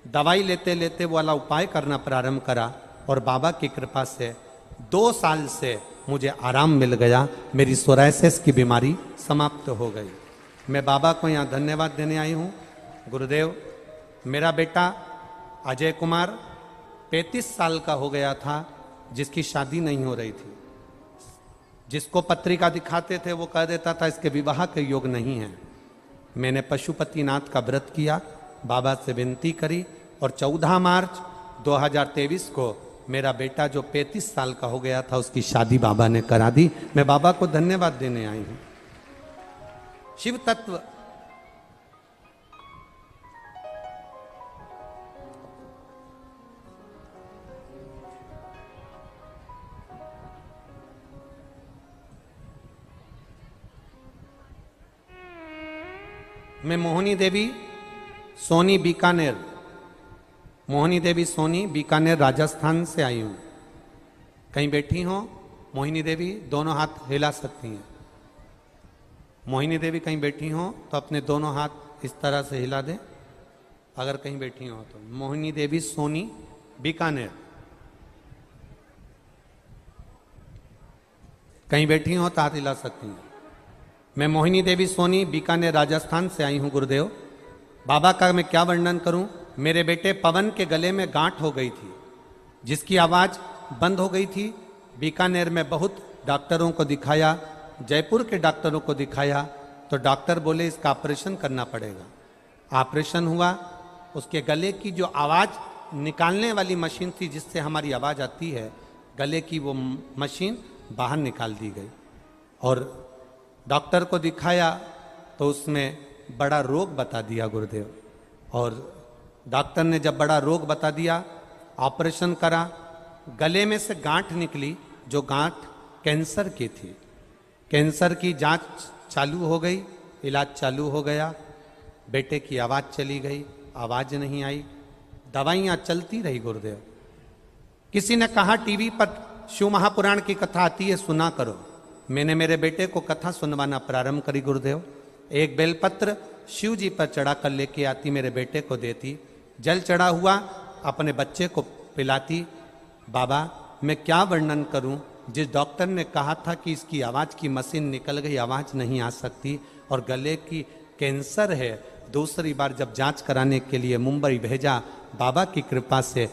दवाई लेते लेते वाला उपाय करना प्रारंभ करा और बाबा की कृपा से 2 साल से मुझे आराम मिल गया। मेरी सोराइसिस की बीमारी समाप्त हो गई। मैं बाबा को यहाँ धन्यवाद देने आई हूँ। गुरुदेव, मेरा बेटा अजय कुमार 35 साल का हो गया था, जिसकी शादी नहीं हो रही थी। जिसको पत्रिका दिखाते थे वो कह देता था इसके विवाह के योग नहीं है। मैंने पशुपतिनाथ का व्रत किया, बाबा से विनती करी और 14 मार्च 2023 को मेरा बेटा जो 35 साल का हो गया था उसकी शादी बाबा ने करा दी। मैं बाबा को धन्यवाद देने आई हूं। शिव तत्व मैं मोहिनी देवी सोनी बीकानेर राजस्थान से आई हूं। कहीं बैठी हो मोहिनी देवी, दोनों हाथ हिला सकती हैं। मोहिनी देवी कहीं बैठी हो तो अपने दोनों हाथ इस तरह से हिला दें अगर कहीं बैठी हो तो। मोहिनी देवी सोनी बीकानेर, कहीं बैठी हो तो हाथ हिला सकती हैं। मैं मोहिनी देवी सोनी बीकानेर राजस्थान से आई हूं। गुरुदेव, बाबा का मैं क्या वर्णन करूं। मेरे बेटे पवन के गले में गांठ हो गई थी जिसकी आवाज़ बंद हो गई थी। बीकानेर में बहुत डॉक्टरों को दिखाया, जयपुर के डॉक्टरों को दिखाया तो डॉक्टर बोले इसका ऑपरेशन करना पड़ेगा। ऑपरेशन हुआ, उसके गले की जो आवाज़ निकालने वाली मशीन थी जिससे हमारी आवाज़ आती है, गले की वो मशीन बाहर निकाल दी गई। और डॉक्टर को दिखाया तो उसमें बड़ा रोग बता दिया गुरुदेव। और डॉक्टर ने जब बड़ा रोग बता दिया, ऑपरेशन करा, गले में से गांठ निकली जो गांठ कैंसर की थी। कैंसर की जांच चालू हो गई, इलाज चालू हो गया। बेटे की आवाज़ चली गई, आवाज़ नहीं आई, दवाइयाँ चलती रही गुरुदेव। किसी ने कहा टीवी पर शिव महापुराण की कथा आती है, सुना करो। मैंने मेरे बेटे को कथा सुनवाना प्रारंभ करी गुरुदेव। एक बेलपत्र शिव जी पर चढ़ा कर लेके आती, मेरे बेटे को देती, जल चढ़ा हुआ अपने बच्चे को पिलाती। बाबा, मैं क्या वर्णन करूं, जिस डॉक्टर ने कहा था कि इसकी आवाज़ की मशीन निकल गई, आवाज़ नहीं आ सकती और गले की कैंसर है। दूसरी बार जब जांच कराने के लिए मुंबई भेजा, बाबा की कृपा से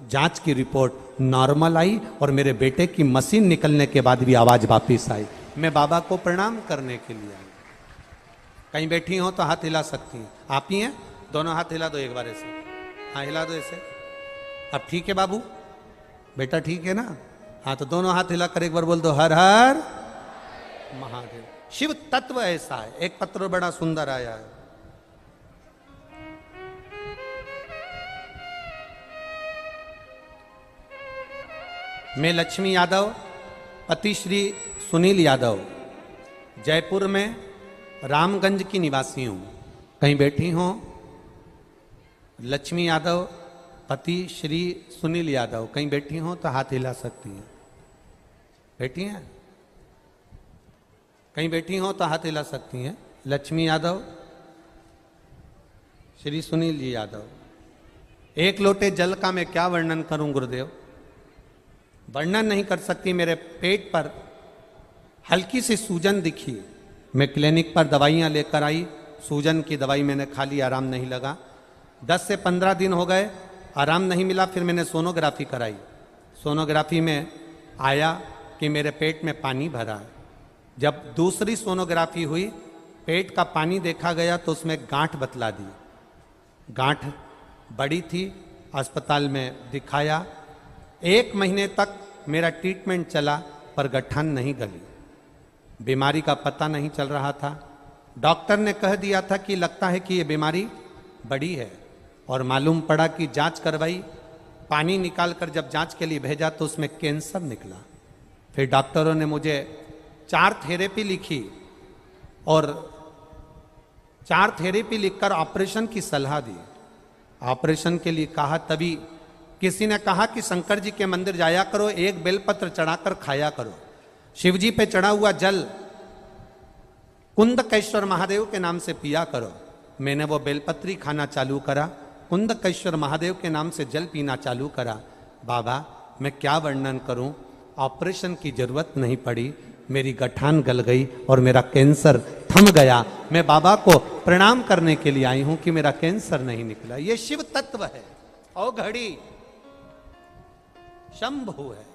जांच की रिपोर्ट नॉर्मल आई और मेरे बेटे की मशीन निकलने के बाद भी आवाज़ वापस आई। मैं बाबा को प्रणाम करने के लिए आई। कहीं बैठी हो तो हाथ हिला सकती हैं। आप ही हैं, दोनों हाथ हिला दो एक बार ऐसे। हाँ, हिला दो ऐसे। अब ठीक है बाबू, बेटा ठीक है ना? हाँ, तो दोनों हाथ हिला कर एक बार बोल दो, हर हर महादेव। शिव तत्व ऐसा है। एक पत्र बड़ा सुंदर आया है। मैं लक्ष्मी यादव, पति श्री सुनील यादव, जयपुर में रामगंज की निवासी हूँ। कहीं बैठी हो लक्ष्मी यादव, पति श्री सुनील यादव, कहीं बैठी हो तो हाथ हिला सकती हैं। बैठी हैं? कहीं बैठी हो तो हाथ हिला सकती हैं। लक्ष्मी यादव, श्री सुनील जी यादव। एक लोटे जल का मैं क्या वर्णन करूं गुरुदेव, वर्णन नहीं कर सकती। मेरे पेट पर हल्की सी सूजन दिखी। मैं क्लिनिक पर दवाइयाँ लेकर आई, सूजन की दवाई मैंने खा ली, आराम नहीं लगा। 10 से 15 दिन हो गए, आराम नहीं मिला। फिर मैंने सोनोग्राफी कराई। सोनोग्राफी में आया कि मेरे पेट में पानी भरा है। जब दूसरी सोनोग्राफी हुई, पेट का पानी देखा गया तो उसमें गांठ बतला दी। गांठ बड़ी थी, अस्पताल में दिखाया। 1 महीने तक मेरा ट्रीटमेंट चला पर गठान नहीं गली। बीमारी का पता नहीं चल रहा था। डॉक्टर ने कह दिया था कि लगता है कि ये बीमारी बड़ी है, और मालूम पड़ा कि जांच करवाई, पानी निकाल कर जब जांच के लिए भेजा तो उसमें कैंसर निकला। फिर डॉक्टरों ने मुझे 4 थेरेपी लिखी और 4 थेरेपी लिखकर ऑपरेशन की सलाह दी। ऑपरेशन के लिए कहा, तभी किसी ने कहा कि शंकर जी के मंदिर जाया करो, एक बेलपत्र चढ़ाकर खाया करो, शिव जी पे चढ़ा हुआ जल कुंदकेश्वर महादेव के नाम से पिया करो। मैंने वो बेलपत्री खाना चालू करा, कुंदकेश्वर महादेव के नाम से जल पीना चालू करा। बाबा मैं क्या वर्णन करूं, ऑपरेशन की जरूरत नहीं पड़ी, मेरी गठान गल गई और मेरा कैंसर थम गया। मैं बाबा को प्रणाम करने के लिए आई हूं कि मेरा कैंसर नहीं निकला। ये शिव तत्व है, और घड़ी शंभु है।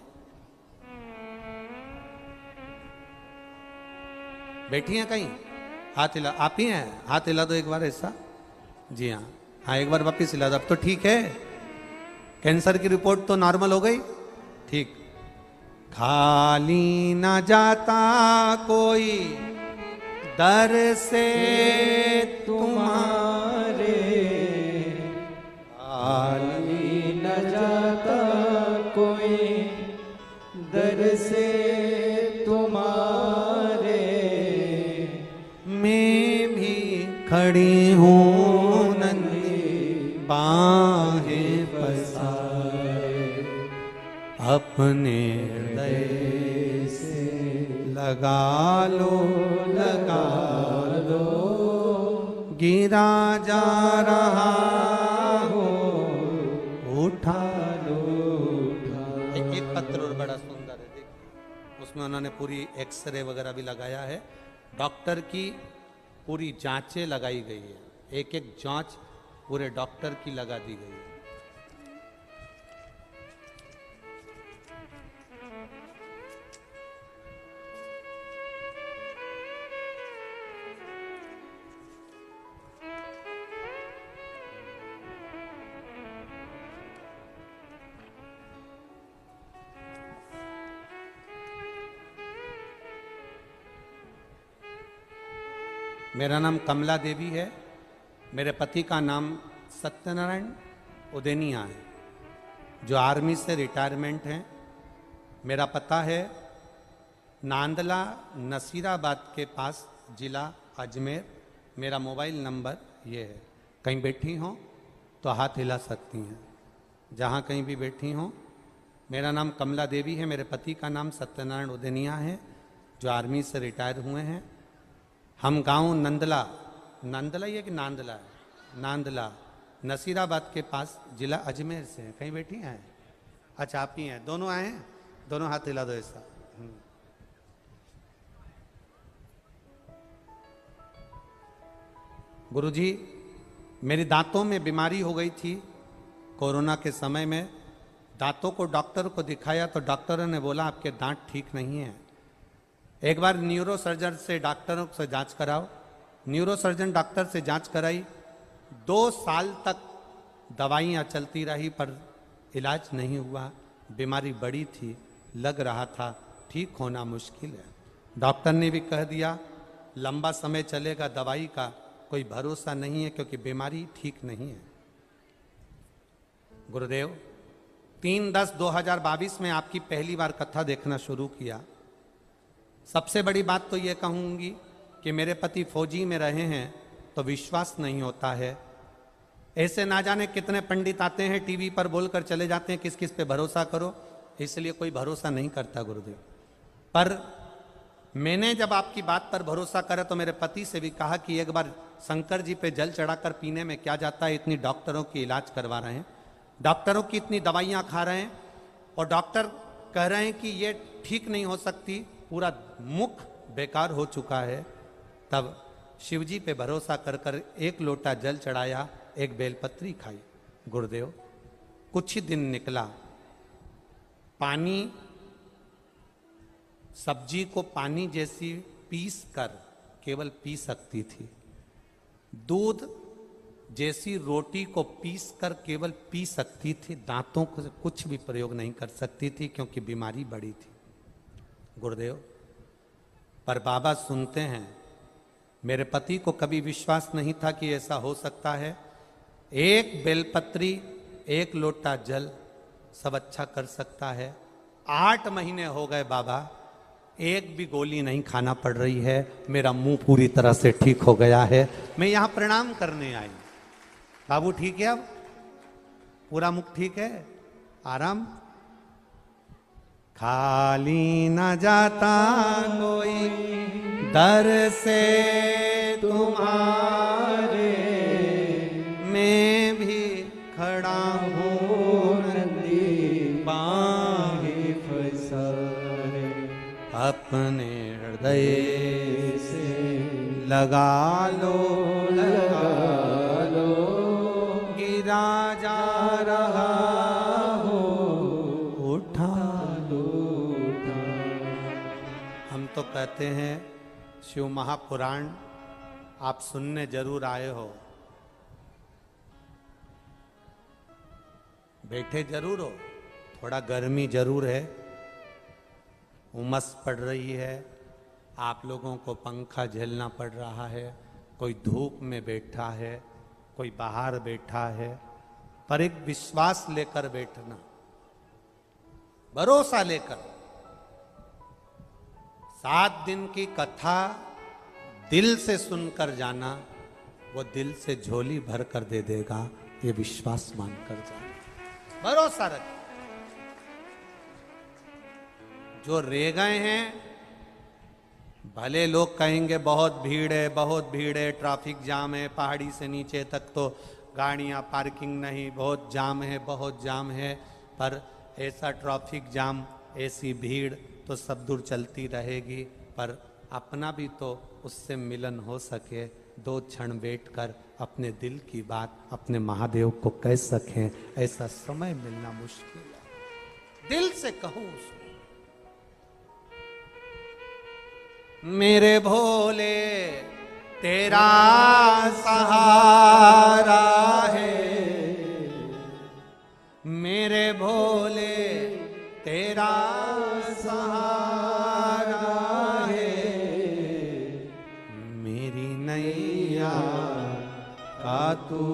बैठी हैं कहीं, हाथ हिला, आप ही हैं, हाथ हिला दो एक बार ऐसा। जी हाँ, हाँ एक बार वापिस हिला दो। अब तो ठीक है, कैंसर की रिपोर्ट तो नॉर्मल हो गई, ठीक। खाली ना जाता कोई दर से तुम्हारे, खाली न जाता कोई दर से तुम्हारे, मैं भी खड़ी हूँ नंदी बाहें पसारे, अपने हृदय से लगा लो, लगा लो, गिरा जा रहा हो, उठा लो, एक पत्र और बड़ा सुंदर है, देखिए उसमें उन्होंने पूरी एक्सरे वगैरह भी लगाया है, डॉक्टर की पूरी जांचें लगाई गई है, एक एक जांच पूरे डॉक्टर की लगा दी गई है। मेरा नाम कमला देवी है, मेरे पति का नाम सत्यनारायण उदेनिया है, जो आर्मी से रिटायरमेंट हैं। मेरा पता है नांदला नसीराबाद के पास, जिला अजमेर। मेरा मोबाइल नंबर ये है, कहीं बैठी हों तो हाथ हिला सकती हैं, जहाँ कहीं भी बैठी हों। मेरा नाम कमला देवी है, मेरे पति का नाम सत्यनारायण उदेनिया है, जो आर्मी से रिटायर हुए हैं। हम गांव नंदला, नंदला ये कि नांदला है, नांदला नसीराबाद के पास, जिला अजमेर से हैं। कहीं बैठी हैं? अच्छा आप ही हैं, दोनों आए हैं, दोनों हाथ हिला दो ऐसा। गुरुजी मेरी दांतों में बीमारी हो गई थी कोरोना के समय में। दांतों को डॉक्टर को दिखाया तो डॉक्टरों ने बोला आपके दांत ठीक नहीं है, एक बार न्यूरो सर्जन से डॉक्टरों से जांच कराओ। न्यूरो सर्जन डॉक्टर से जांच कराई, 2 साल तक दवाइयाँ चलती रही पर इलाज नहीं हुआ। बीमारी बड़ी थी, लग रहा था ठीक होना मुश्किल है। डॉक्टर ने भी कह दिया लंबा समय चलेगा, दवाई का कोई भरोसा नहीं है क्योंकि बीमारी ठीक नहीं है। गुरुदेव 3/10/2022 में आपकी पहली बार कथा देखना शुरू किया। सबसे बड़ी बात तो ये कहूँगी कि मेरे पति फौजी में रहे हैं तो विश्वास नहीं होता है। ऐसे ना जाने कितने पंडित आते हैं टीवी पर बोलकर चले जाते हैं किस किस पे भरोसा करो, इसलिए कोई भरोसा नहीं करता गुरुदेव। पर मैंने जब आपकी बात पर भरोसा करा तो मेरे पति से भी कहा कि एक बार शंकर जी पे जल चढ़ाकर पीने में क्या जाता है, इतनी डॉक्टरों की इलाज करवा रहे हैं, डॉक्टरों की इतनी दवाइयाँ खा रहे हैं और डॉक्टर कह रहे हैं कि ये ठीक नहीं हो सकती, पूरा मुख बेकार हो चुका है। तब शिवजी पे भरोसा कर कर 1 लोटा जल चढ़ाया, 1 बेलपत्री खाई। गुरुदेव कुछ ही दिन निकला, पानी, सब्जी को पानी जैसी पीस कर केवल पी सकती थी, दूध जैसी रोटी को पीस कर केवल पी सकती थी, दांतों को कुछ भी प्रयोग नहीं कर सकती थी क्योंकि बीमारी बड़ी थी। गुरुदेव पर बाबा सुनते हैं, मेरे पति को कभी विश्वास नहीं था कि ऐसा हो सकता है। एक बेलपत्री, एक लोटा जल सब अच्छा कर सकता है। 8 महीने हो गए बाबा, एक भी गोली नहीं खाना पड़ रही है। मेरा मुंह पूरी तरह से ठीक हो गया है। मैं यहां प्रणाम करने आई। बाबू ठीक है? अब पूरा मुख ठीक है? आराम? खाली न जाता कोई दर से तुम्हारे, मैं भी खड़ा हूँ नंदी बाहें फसाए, अपने हृदय से लगा लो, गिरा जा रहा हो उठा लो। हम तो कहते हैं शिव महापुराण आप सुनने जरूर आए हो, बैठे जरूर हो। थोड़ा गर्मी जरूर है, उमस पड़ रही है, आप लोगों को पंखा झेलना पड़ रहा है, कोई धूप में बैठा है, कोई बाहर बैठा है, पर एक विश्वास लेकर बैठना, भरोसा लेकर। 7 दिन की कथा दिल से सुनकर जाना, वो दिल से झोली भर कर दे देगा, ये विश्वास मानकर जाना, भरोसा रख। जो रह गए हैं, भले लोग कहेंगे बहुत भीड़ है, बहुत भीड़ है, ट्रैफिक जाम है, पहाड़ी से नीचे तक तो गाड़ियां पार्किंग नहीं, बहुत जाम है, बहुत जाम है। पर ऐसा ट्रैफिक जाम, ऐसी भीड़ तो सब दूर चलती रहेगी, पर अपना भी तो उससे मिलन हो सके, 2 क्षण बैठकर अपने दिल की बात अपने महादेव को कह सकें, ऐसा समय मिलना मुश्किल है। दिल से कहूं उसको, मेरे भोले तेरा सहारा है, मेरे भोले तेरा सहारा है, मेरी नैया का तू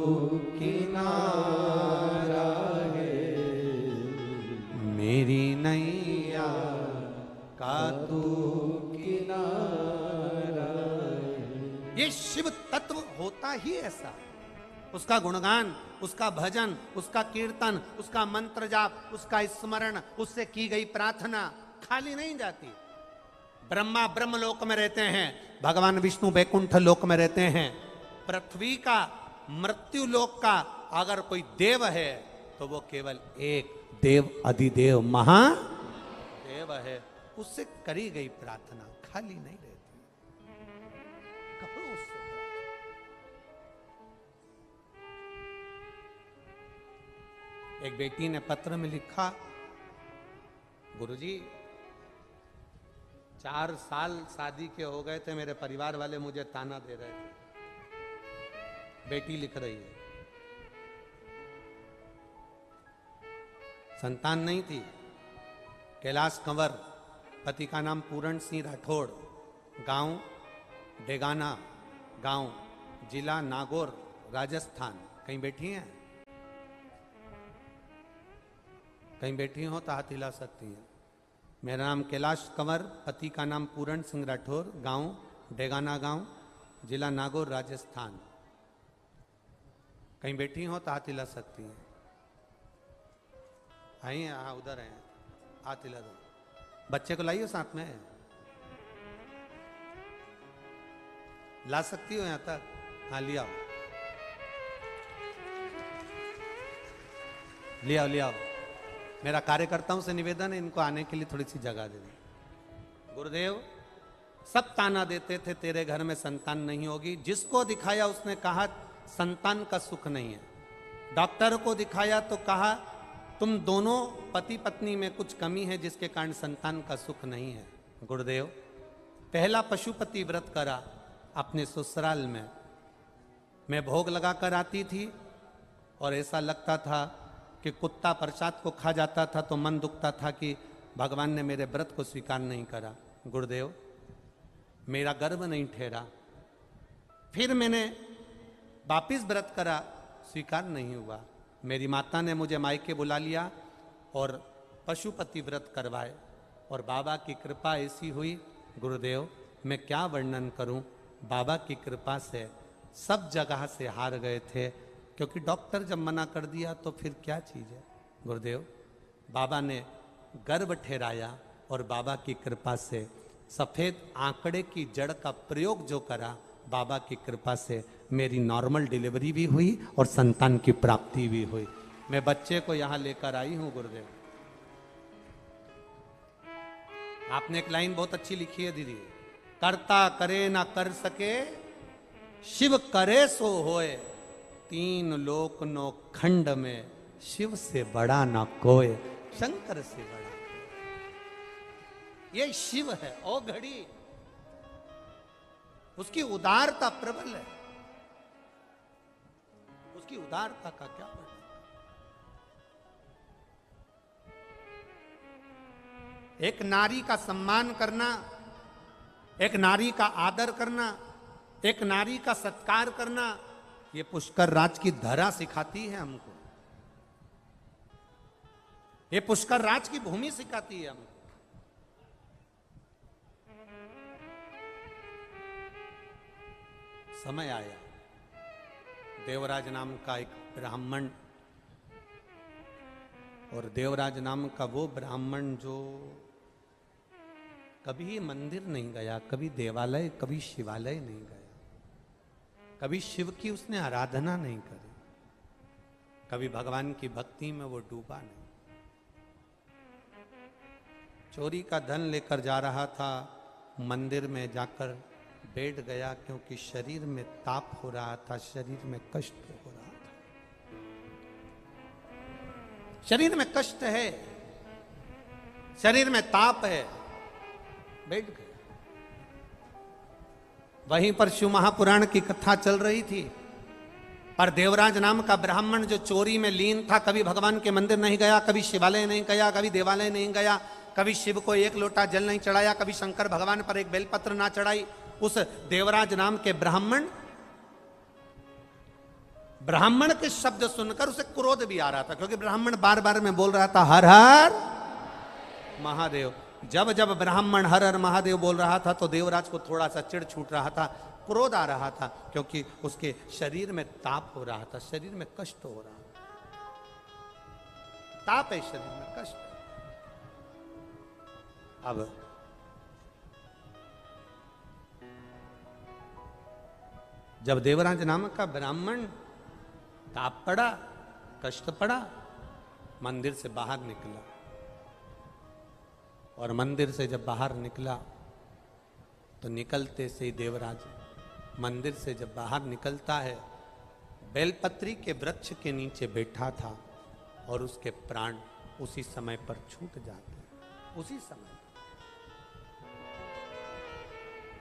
किनारा है, मेरी नैया का तू किनारा है। ये शिव तत्व होता ही ऐसा, उसका गुणगान, उसका भजन, उसका कीर्तन, उसका मंत्र जाप, उसका स्मरण, उससे की गई प्रार्थना खाली नहीं जाती। ब्रह्मा ब्रह्मलोक में रहते हैं, भगवान विष्णु वैकुंठ लोक में रहते हैं। पृथ्वी का, मृत्यु लोक का अगर कोई देव है तो वो केवल एक देव अधिदेव महादेव है। उससे करी गई प्रार्थना खाली नहीं रहती। कहो उससे एक बेटी ने पत्र में लिखा, गुरुजी 4 साल शादी के हो गए थे, मेरे परिवार वाले मुझे ताना दे रहे थे। बेटी लिख रही है, संतान नहीं थी, कैलाश कंवर, पति का नाम पूरण सिंह राठौड़, गांव डेगाना, गांव जिला नागौर, राजस्थान। कहीं बैठी हैं? कहीं बैठी हो तो हाथ हिला सकती हैं। मेरा नाम कैलाश कंवर, पति का नाम पूरण सिंह राठौर, गांव डेगाना, गांव जिला नागौर, राजस्थान। कहीं बैठी हो तो हाथ हिला सकती हैं। आई हैं? हाँ उधर हैं, हाथ हिला दो। बच्चे को लाइए साथ में, ला सकती हो यहां तक? हाँ लियाओ, लियाओ लियाओ। मेरा कार्यकर्ताओं से निवेदन है, इनको आने के लिए थोड़ी सी जगह दे दें। गुरुदेव सब ताना देते थे तेरे घर में संतान नहीं होगी, जिसको दिखाया उसने कहा संतान का सुख नहीं है। डॉक्टर को दिखाया तो कहा तुम दोनों पति पत्नी में कुछ कमी है जिसके कारण संतान का सुख नहीं है। गुरुदेव पहला पशुपति व्रत करा अपने ससुराल में, मैं भोग लगा कर आती थी और ऐसा लगता था कि कुत्ता प्रसाद को खा जाता था तो मन दुखता था कि भगवान ने मेरे व्रत को स्वीकार नहीं करा। गुरुदेव मेरा गर्भ नहीं ठहरा, फिर मैंने वापिस व्रत करा, स्वीकार नहीं हुआ। मेरी माता ने मुझे मायके बुला लिया और पशुपति व्रत करवाए, और बाबा की कृपा ऐसी हुई, गुरुदेव मैं क्या वर्णन करूं, बाबा की कृपा से सब जगह से हार गए थे, क्योंकि डॉक्टर जब मना कर दिया तो फिर क्या चीज़ है। गुरुदेव बाबा ने गर्भ ठहराया और बाबा की कृपा से सफ़ेद आंकड़े की जड़ का प्रयोग जो करा, बाबा की कृपा से मेरी नॉर्मल डिलीवरी भी हुई और संतान की प्राप्ति भी हुई। मैं बच्चे को यहाँ लेकर आई हूँ गुरुदेव। आपने एक लाइन बहुत अच्छी लिखी है दीदी, करता करे ना कर सके, शिव करे सो होए, तीन लोक नो खंड में, शिव से बड़ा ना कोई, शंकर से बड़ा। ये शिव है, ओ घड़ी उसकी उदारता प्रबल है, उसकी उदारता का क्या वर्णन। एक नारी का सम्मान करना, एक नारी का आदर करना, एक नारी का सत्कार करना, ये पुष्कर राज की धरा सिखाती है हमको, ये पुष्कर राज की भूमि सिखाती है हमको। समय आया, देवराज नाम का एक ब्राह्मण, और देवराज नाम का वो ब्राह्मण जो कभी मंदिर नहीं गया, कभी देवालय, कभी शिवालय नहीं गया, कभी शिव की उसने आराधना नहीं करी, कभी भगवान की भक्ति में वो डूबा नहीं। चोरी का धन लेकर जा रहा था, मंदिर में जाकर बैठ गया, क्योंकि शरीर में ताप हो रहा था, शरीर में कष्ट हो रहा था, शरीर में कष्ट है, शरीर में ताप है, बैठ गया। वहीं पर शिव महापुराण की कथा चल रही थी, पर देवराज नाम का ब्राह्मण जो चोरी में लीन था, कभी भगवान के मंदिर नहीं गया, कभी शिवालय नहीं गया, कभी देवालय नहीं गया, कभी शिव को एक लोटा जल नहीं चढ़ाया, कभी शंकर भगवान पर एक बेलपत्र ना चढ़ाई। उस देवराज नाम के ब्राह्मण के शब्द सुनकर उसे क्रोध भी आ रहा था, क्योंकि ब्राह्मण बार बार में बोल रहा था हर हर महादेव। जब जब ब्राह्मण हर हर महादेव बोल रहा था तो देवराज को थोड़ा सा चिढ़ छूट रहा था, क्रोध आ रहा था, क्योंकि उसके शरीर में ताप हो रहा था, शरीर में कष्ट हो रहा था, ताप है, शरीर में कष्ट है। अब जब देवराज नामक का ब्राह्मण ताप पड़ा, कष्ट पड़ा, मंदिर से बाहर निकला, और मंदिर से जब बाहर निकला तो निकलते से ही देवराज मंदिर से जब बाहर निकलता है, बेलपत्री के वृक्ष के नीचे बैठा था, और उसके प्राण उसी समय पर छूट जाते हैं। उसी समय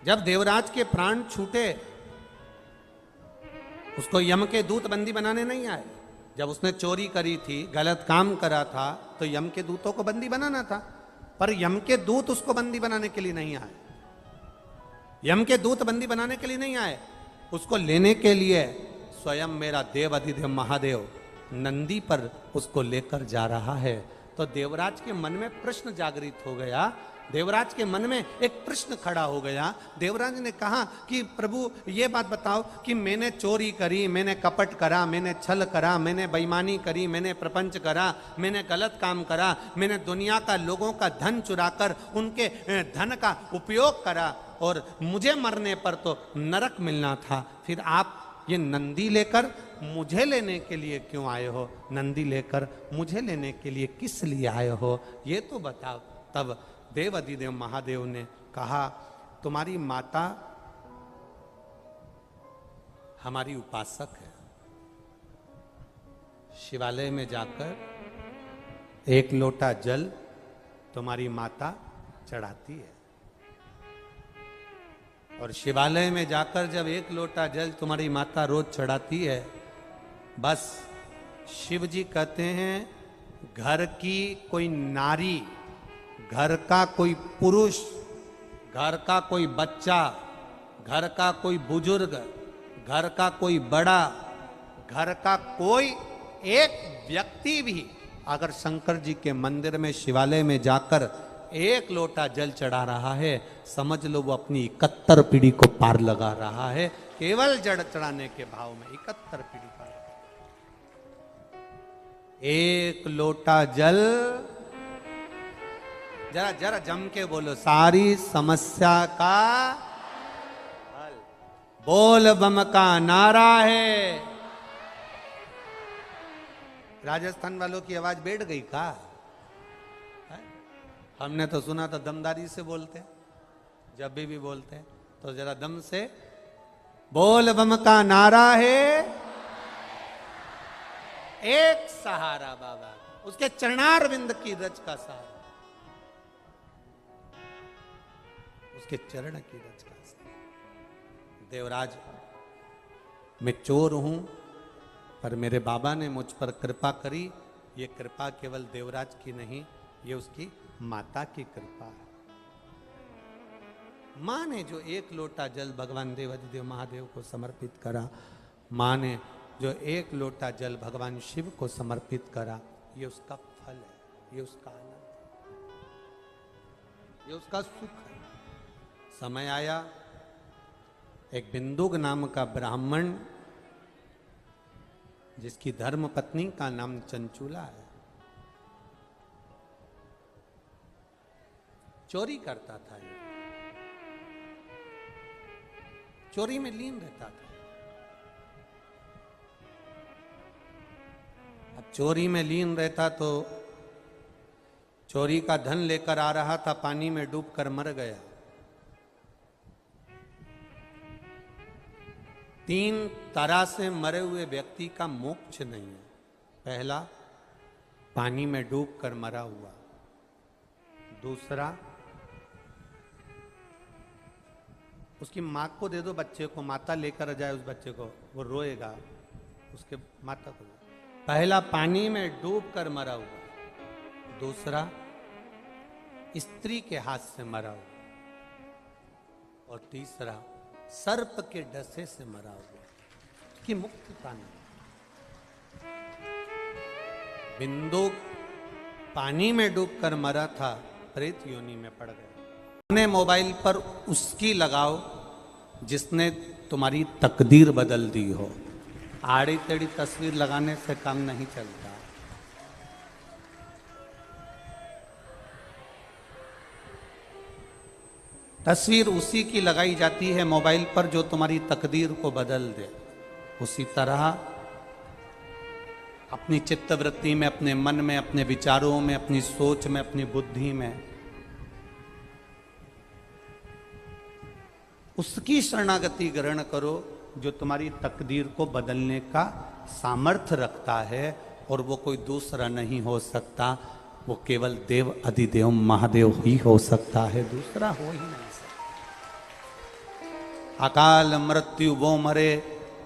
जब देवराज के प्राण छूटे, उसको यम के दूत बंदी बनाने नहीं आए। जब उसने चोरी करी थी, गलत काम करा था, तो यम के दूतों को बंदी बनाना था, पर यम के दूत उसको बंदी बनाने के लिए नहीं आए। यम के दूत बंदी बनाने के लिए नहीं आए, उसको लेने के लिए स्वयं मेरा देव अधिदेव महादेव नंदी पर उसको लेकर जा रहा है। तो देवराज के मन में प्रश्न जागृत हो गया, देवराज के मन में एक प्रश्न खड़ा हो गया। देवराज ने कहा कि प्रभु ये बात बताओ कि मैंने चोरी करी, मैंने कपट करा, मैंने छल करा, मैंने बेईमानी करी, मैंने प्रपंच करा, मैंने गलत काम करा, मैंने दुनिया का लोगों का धन चुराकर उनके धन का उपयोग करा, और मुझे मरने पर तो नरक मिलना था, फिर आप ये नंदी लेकर मुझे लेने के लिए क्यों आए हो? नंदी लेकर मुझे लेने के लिए किस लिए आए हो, ये तो बताओ। तब देव अधिदेव महादेव ने कहा, तुम्हारी माता हमारी उपासक है, शिवालय में जाकर एक लोटा जल तुम्हारी माता चढ़ाती है, और शिवालय में जाकर जब एक लोटा जल तुम्हारी माता रोज चढ़ाती है, बस शिव जी कहते हैं घर की कोई नारी, घर का कोई पुरुष, घर का कोई बच्चा, घर का कोई बुजुर्ग घर का कोई बड़ा, घर का कोई एक व्यक्ति भी अगर शंकर जी के मंदिर में, शिवालय में जाकर एक लोटा जल चढ़ा रहा है, समझ लो वो अपनी 71 पीढ़ी को पार लगा रहा है, केवल जड़ चढ़ाने के भाव में 71 पीढ़ी पार। एक लोटा जल, जरा जरा जम के बोलो, सारी समस्या का हल। बोल बम का नारा है। राजस्थान वालों की आवाज बैठ गई का? हमने तो सुना था दमदारी से बोलते, जब भी बोलते तो जरा दम से बोल बम का नारा है। एक सहारा बाबा, उसके चरणार बिंद की रज का सहारा, उसके चरण की रज का सहारा। देवराज, मैं चोर हूं, पर मेरे बाबा ने मुझ पर कृपा करी। ये कृपा केवल देवराज की नहीं, ये उसकी माता की कृपा है। मां ने जो एक लोटा जल भगवान देवाधिदेव महादेव को समर्पित करा, मां ने जो एक लोटा जल भगवान शिव को समर्पित करा, ये उसका फल है, ये उसका आनंद है, ये उसका सुख है। समय आया, एक बिंदुक नाम का ब्राह्मण, जिसकी धर्म पत्नी का नाम चंचूला है, चोरी करता था। ये चोरी में लीन रहता था। अब चोरी में लीन रहता तो चोरी का धन लेकर आ रहा था, पानी में डूबकर मर गया। 3 तरह से मरे हुए व्यक्ति का मोक्ष नहीं है। पहला, पानी में डूबकर मरा हुआ। दूसरा, उसकी माँ को दे दो बच्चे को, माता लेकर जाए उस बच्चे को, वो रोएगा, उसके माता को। पहला, पानी में डूबकर मरा हुआ। दूसरा, स्त्री के हाथ से मरा हुआ। और तीसरा, सर्प के डसे से मरा हुआ, कि मुक्ति पानी। बिंदु पानी में डूबकर मरा था, प्रेत योनि में पड़ गया। अपने मोबाइल पर उसकी लगाओ जिसने तुम्हारी तकदीर बदल दी हो। आड़ी टेढ़ी तस्वीर लगाने से काम नहीं चलता। तस्वीर उसी की लगाई जाती है मोबाइल पर जो तुम्हारी तकदीर को बदल दे। उसी तरह अपनी चित्तवृत्ति में, अपने मन में, अपने विचारों में, अपनी सोच में, अपनी बुद्धि में उसकी शरणागति ग्रहण करो जो तुम्हारी तकदीर को बदलने का सामर्थ्य रखता है। और वो कोई दूसरा नहीं हो सकता, वो केवल देव अधिदेव महादेव ही हो सकता है, दूसरा हो ही नहीं सकता। अकाल मृत्यु वो मरे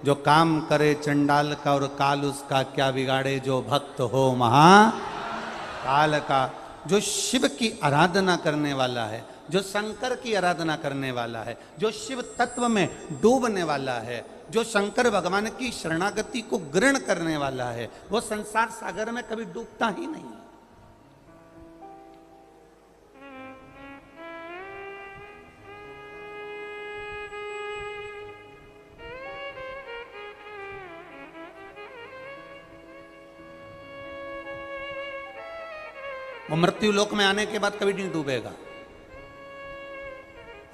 जो काम करे चंडाल का, और काल उसका क्या बिगाड़े जो भक्त हो महाकाल का। जो शिव की आराधना करने वाला है, जो शंकर की आराधना करने वाला है, जो शिव तत्व में डूबने वाला है, जो शंकर भगवान की शरणागति को ग्रहण करने वाला है, वो संसार सागर में कभी डूबता ही नहीं। वो मृत्यु लोक में आने के बाद कभी नहीं डूबेगा।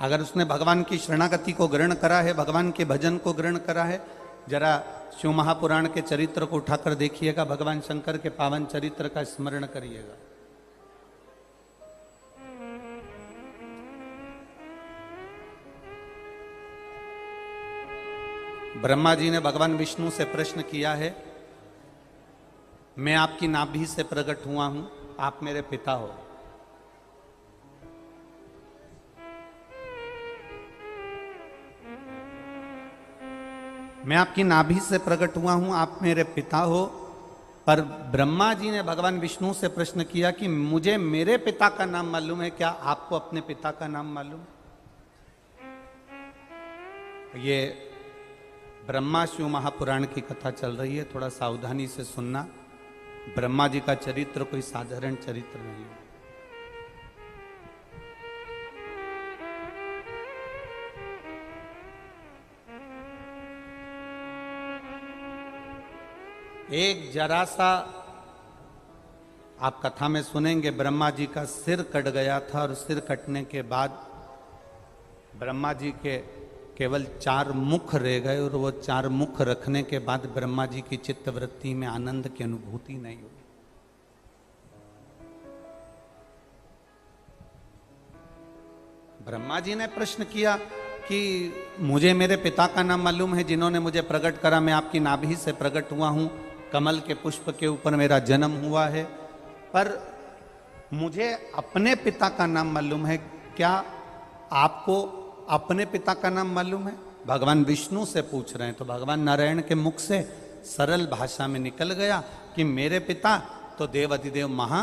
अगर उसने भगवान की शरणागति को ग्रहण करा है, भगवान के भजन को ग्रहण करा है, जरा शिव महापुराण के चरित्र को उठाकर देखिएगा, भगवान शंकर के पावन चरित्र का स्मरण करिएगा। ब्रह्मा जी ने भगवान विष्णु से प्रश्न किया है, मैं आपकी नाभि से प्रकट हुआ हूं, आप मेरे पिता हो। मैं आपकी नाभि से प्रकट हुआ हूं, आप मेरे पिता हो। पर ब्रह्मा जी ने भगवान विष्णु से प्रश्न किया कि मुझे मेरे पिता का नाम मालूम है, क्या आपको अपने पिता का नाम मालूम? ये ब्रह्मा शिव महापुराण की कथा चल रही है, थोड़ा सावधानी से सुनना। ब्रह्मा जी का चरित्र कोई साधारण चरित्र नहीं है। एक जरा सा आप कथा में सुनेंगे, ब्रह्मा जी का सिर कट गया था और सिर कटने के बाद ब्रह्मा जी के केवल 4 मुख रह गए और वो 4 मुख रखने के बाद ब्रह्मा जी की चित्तवृत्ति में आनंद की अनुभूति नहीं हुई। ब्रह्मा जी ने प्रश्न किया कि मुझे मेरे पिता का नाम मालूम है जिन्होंने मुझे प्रकट करा, मैं आपकी नाभि से प्रकट हुआ हूं, कमल के पुष्प के ऊपर मेरा जन्म हुआ है, पर मुझे अपने पिता का नाम मालूम है, क्या आपको अपने पिता का नाम मालूम है? भगवान विष्णु से पूछ रहे हैं। तो भगवान नारायण के मुख से सरल भाषा में निकल गया कि मेरे पिता तो देव अधिदेव महा,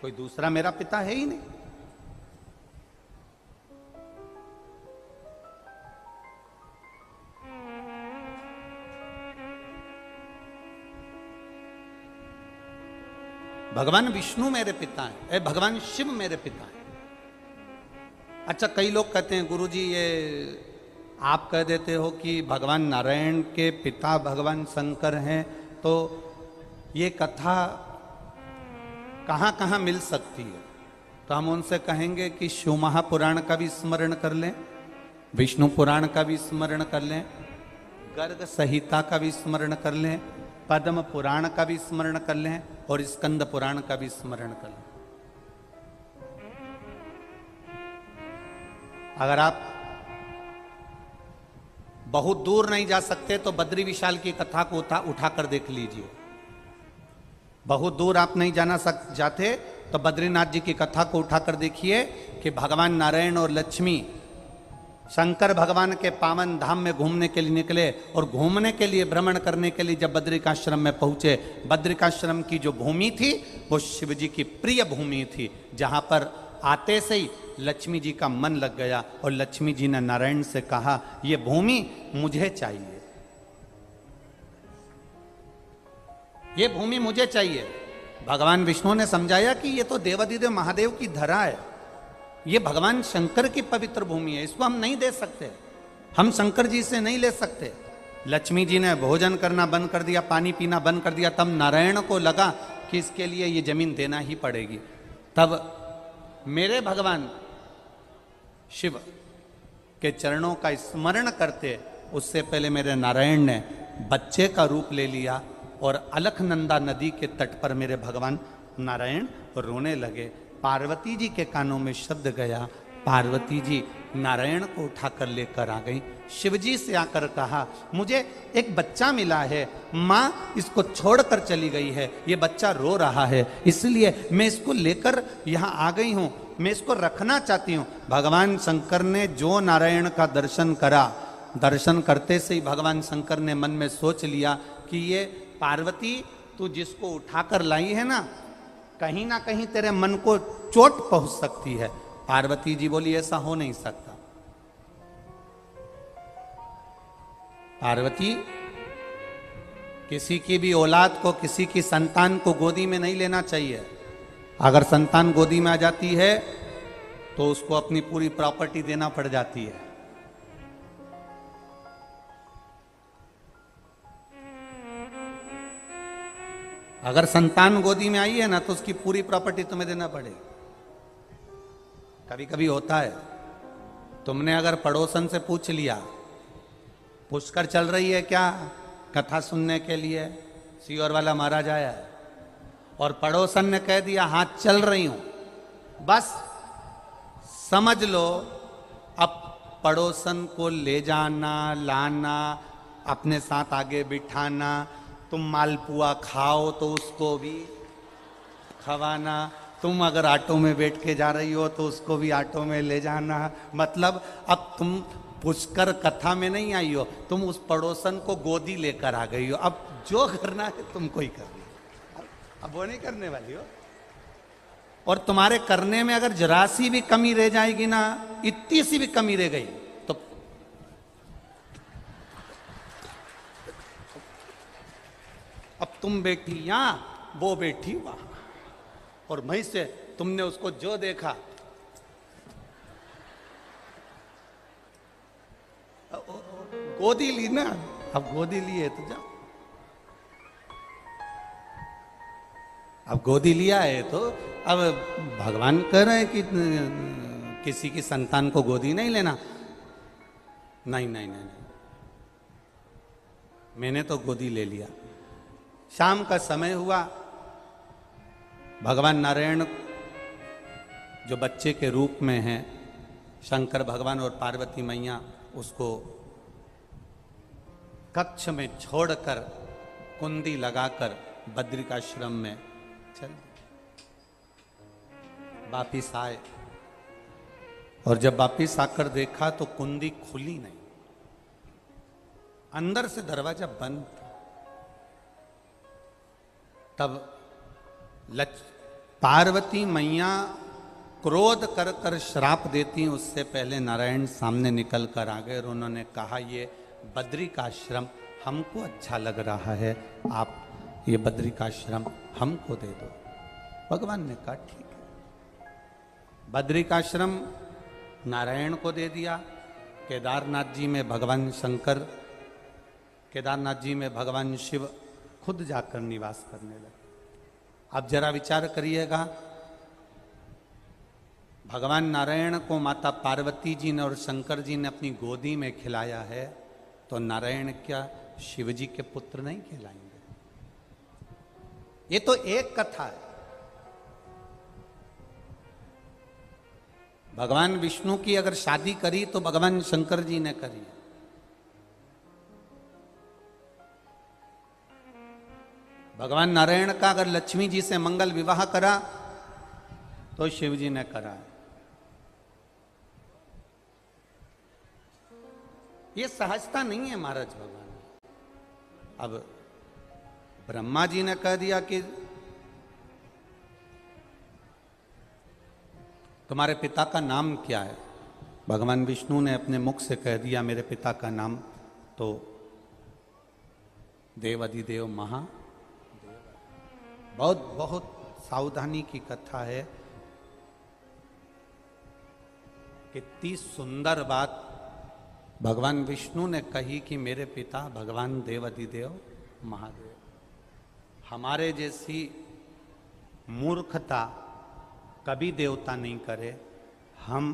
कोई दूसरा मेरा पिता है ही नहीं। भगवान विष्णु मेरे पिता है, भगवान शिव मेरे पिता है। अच्छा, कई लोग कहते हैं गुरुजी ये आप कह देते हो कि भगवान नारायण के पिता भगवान शंकर हैं, तो ये कथा कहाँ कहाँ मिल सकती है? तो हम उनसे कहेंगे कि शिव महापुराण का भी स्मरण कर लें, विष्णु पुराण का भी स्मरण कर लें, गर्ग संहिता का भी स्मरण कर लें, पद्म पुराण का भी स्मरण कर लें और स्कंद पुराण का भी स्मरण कर लें। अगर आप बहुत दूर नहीं जा सकते तो बद्री विशाल की कथा को उठाकर देख लीजिए। बहुत दूर आप नहीं जाते तो बद्रीनाथ जी की कथा को उठाकर देखिए कि भगवान नारायण और लक्ष्मी शंकर भगवान के पावन धाम में घूमने के लिए निकले और घूमने के लिए भ्रमण करने के लिए जब बद्रिकाश्रम में पहुंचे, बद्रिकाश्रम की जो भूमि थी वो शिव जी की प्रिय भूमि थी, जहां पर आते से ही लक्ष्मी जी का मन लग गया और लक्ष्मी जी ने नारायण से कहा ये भूमि मुझे चाहिए, ये भूमि मुझे चाहिए। भगवान विष्णु ने समझाया कि ये तो देवाधिदेव महादेव की धरा है, ये भगवान शंकर की पवित्र भूमि है, इसको हम नहीं दे सकते, हम शंकर जी से नहीं ले सकते। लक्ष्मी जी ने भोजन करना बंद कर दिया, पानी पीना बंद कर दिया। तब नारायण को लगा कि इसके लिए ये जमीन देना ही पड़ेगी। तब मेरे भगवान शिव के चरणों का स्मरण करते उससे पहले मेरे नारायण ने बच्चे का रूप ले लिया और अलखनंदा नदी के तट पर मेरे भगवान नारायण रोने लगे। पार्वती जी के कानों में शब्द गया, पार्वती जी नारायण को उठाकर लेकर आ गई। शिव जी से आकर कहा मुझे एक बच्चा मिला है, माँ इसको छोड़कर चली गई है, ये बच्चा रो रहा है, इसलिए मैं इसको लेकर यहाँ आ गई हूँ, मैं इसको रखना चाहती हूँ। भगवान शंकर ने जो नारायण का दर्शन करा, दर्शन करते से ही भगवान शंकर ने मन में सोच लिया कि ये पार्वती तू जिसको उठाकर लाई है ना कहीं तेरे मन को चोट पहुंच सकती है। पार्वती जी बोली ऐसा हो नहीं सकता। पार्वती किसी की भी औलाद को, किसी की संतान को गोदी में नहीं लेना चाहिए। अगर संतान गोदी में आ जाती है तो उसको अपनी पूरी प्रॉपर्टी देना पड़ जाती है। अगर संतान गोदी में आई है ना तो उसकी पूरी प्रॉपर्टी तुम्हें देना पड़ेगी। कभी कभी होता है, तुमने अगर पड़ोसन से पूछ लिया पुष्कर चल रही है क्या कथा सुनने के लिए, सीहोर वाला महाराज आया है, और पड़ोसन ने कह दिया हाँ चल रही हूं, बस समझ लो अब पड़ोसन को ले जाना लाना, अपने साथ आगे बिठाना, तुम मालपुआ खाओ तो उसको भी खवाना, तुम अगर ऑटो में बैठ के जा रही हो तो उसको भी ऑटो में ले जाना। मतलब अब तुम पुष्कर कथा में नहीं आई हो, तुम उस पड़ोसन को गोदी लेकर आ गई हो। अब जो करना है तुमको ही करना, अब वो नहीं करने वाली हो। और तुम्हारे करने में अगर जरा सी भी कमी रह जाएगी ना, इतनी सी भी कमी रह गई तो तुम बैठी यहां, वो बैठी वहां, और वहीं से तुमने उसको जो देखा, गोदी ली ना, अब गोदी लिए तो जाओ, अब गोदी लिया है तो अब भगवान कह रहे हैं कि किसी की संतान को गोदी नहीं लेना। नहीं नहीं नहीं नहीं, मैंने तो गोदी ले लिया। शाम का समय हुआ, भगवान नारायण जो बच्चे के रूप में हैं, शंकर भगवान और पार्वती मैया उसको कक्ष में छोड़कर कुंडी लगाकर बद्रिकाश्रम में चल वापिस आए, और जब वापिस आकर देखा तो कुंडी खुली नहीं, अंदर से दरवाजा बंद था। तब पार्वती मैया क्रोध कर कर श्राप देती, उससे पहले नारायण सामने निकल कर आ गए और उन्होंने कहा, ये बद्रिकाश्रम हमको अच्छा लग रहा है, आप ये बद्रिकाश्रम हमको दे दो। भगवान ने कहा ठीक है। बद्रिकाश्रम नारायण को दे दिया। केदारनाथ जी में भगवान शंकर, केदारनाथ जी में भगवान शिव खुद जाकर निवास करने लगे। अब जरा विचार करिएगा, भगवान नारायण को माता पार्वती जी ने और शंकर जी ने अपनी गोदी में खिलाया है, तो नारायण क्या शिव जी के पुत्र नहीं कहलाएंगे? ये तो एक कथा है। भगवान विष्णु की अगर शादी करी तो भगवान शंकर जी ने करी। भगवान नारायण का अगर लक्ष्मी जी से मंगल विवाह करा तो शिव जी ने करा। ये सहजता नहीं है महाराज भगवान। अब ब्रह्मा जी ने कह दिया कि तुम्हारे पिता का नाम क्या है? भगवान विष्णु ने अपने मुख से कह दिया मेरे पिता का नाम तो देवाधिदेव महादेव। बहुत बहुत सावधानी की कथा है। कितनी सुंदर बात भगवान विष्णु ने कही कि मेरे पिता भगवान देवाधिदेव महादेव। हमारे जैसी मूर्खता कभी देवता नहीं करे। हम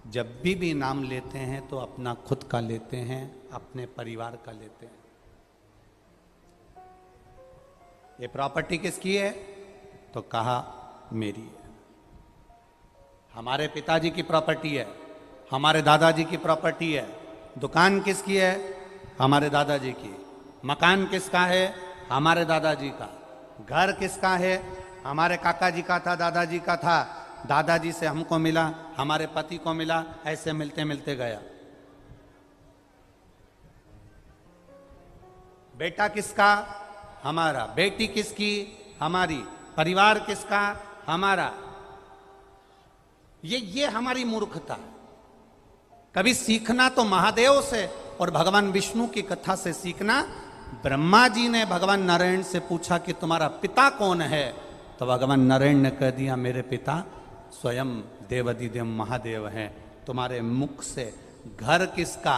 जब भी नाम लेते हैं तो अपना खुद का लेते हैं, अपने परिवार का लेते हैं। ये प्रॉपर्टी किसकी है? तो कहा मेरी है। हमारे पिताजी की प्रॉपर्टी है, हमारे दादाजी की प्रॉपर्टी है। दुकान किसकी है? हमारे दादाजी की। मकान किसका है? हमारे दादाजी का। घर किसका है? हमारे काका जी का था, दादाजी का था, दादाजी से हमको मिला, हमारे पति को मिला, ऐसे मिलते मिलते गया। बेटा किसका? हमारा। बेटी किसकी? हमारी। परिवार किसका? हमारा। ये हमारी मूर्खता है। कभी सीखना तो महादेव से और भगवान विष्णु की कथा से सीखना। ब्रह्मा जी ने भगवान नारायण से पूछा कि तुम्हारा पिता कौन है? तो भगवान नारायण ने कह दिया मेरे पिता स्वयं देवाधिदेव महादेव हैं। तुम्हारे मुख से घर किसका?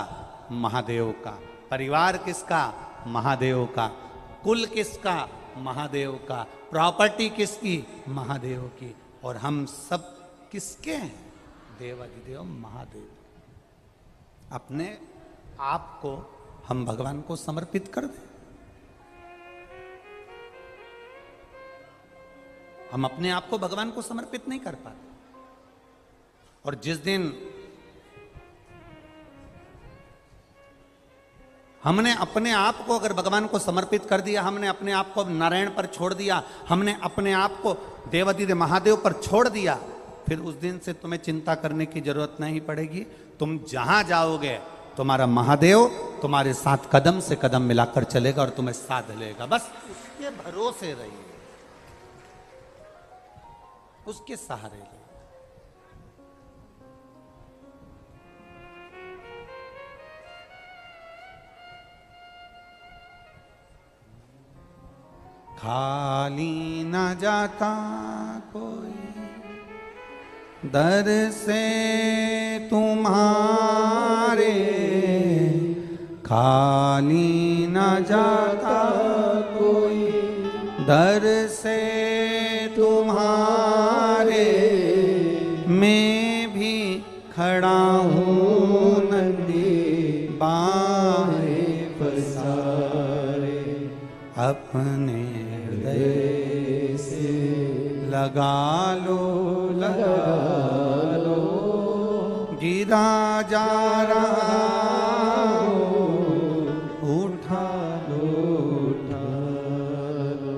महादेव का। परिवार किसका? महादेव का। कुल किसका? महादेव का। प्रॉपर्टी किसकी? महादेव की। और हम सब किसके हैं? देवाधिदेव महादेव। अपने आप को हम भगवान को समर्पित कर दें। हम अपने आप को भगवान को समर्पित नहीं कर पाते। और जिस दिन हमने अपने आप को अगर भगवान को समर्पित कर दिया, हमने अपने आप को नारायण पर छोड़ दिया, हमने अपने आप को देवाधिदेव महादेव पर छोड़ दिया, फिर उस दिन से तुम्हें चिंता करने की जरूरत नहीं पड़ेगी। तुम जहां जाओगे तुम्हारा महादेव तुम्हारे साथ कदम से कदम मिलाकर चलेगा और तुम्हें साध लेगा। बस उसके भरोसे रहिए, उसके सहारे रहिए। खाली न जाता कोई दर से तुम्हारे, खाली न जाता कोई दर से तुम्हारे, मैं भी खड़ा हूँ नंदी बाहें पसारे, अपने हृदय से लगा लो लगा लो, गिरा जा रहा उठा लो उठा लो।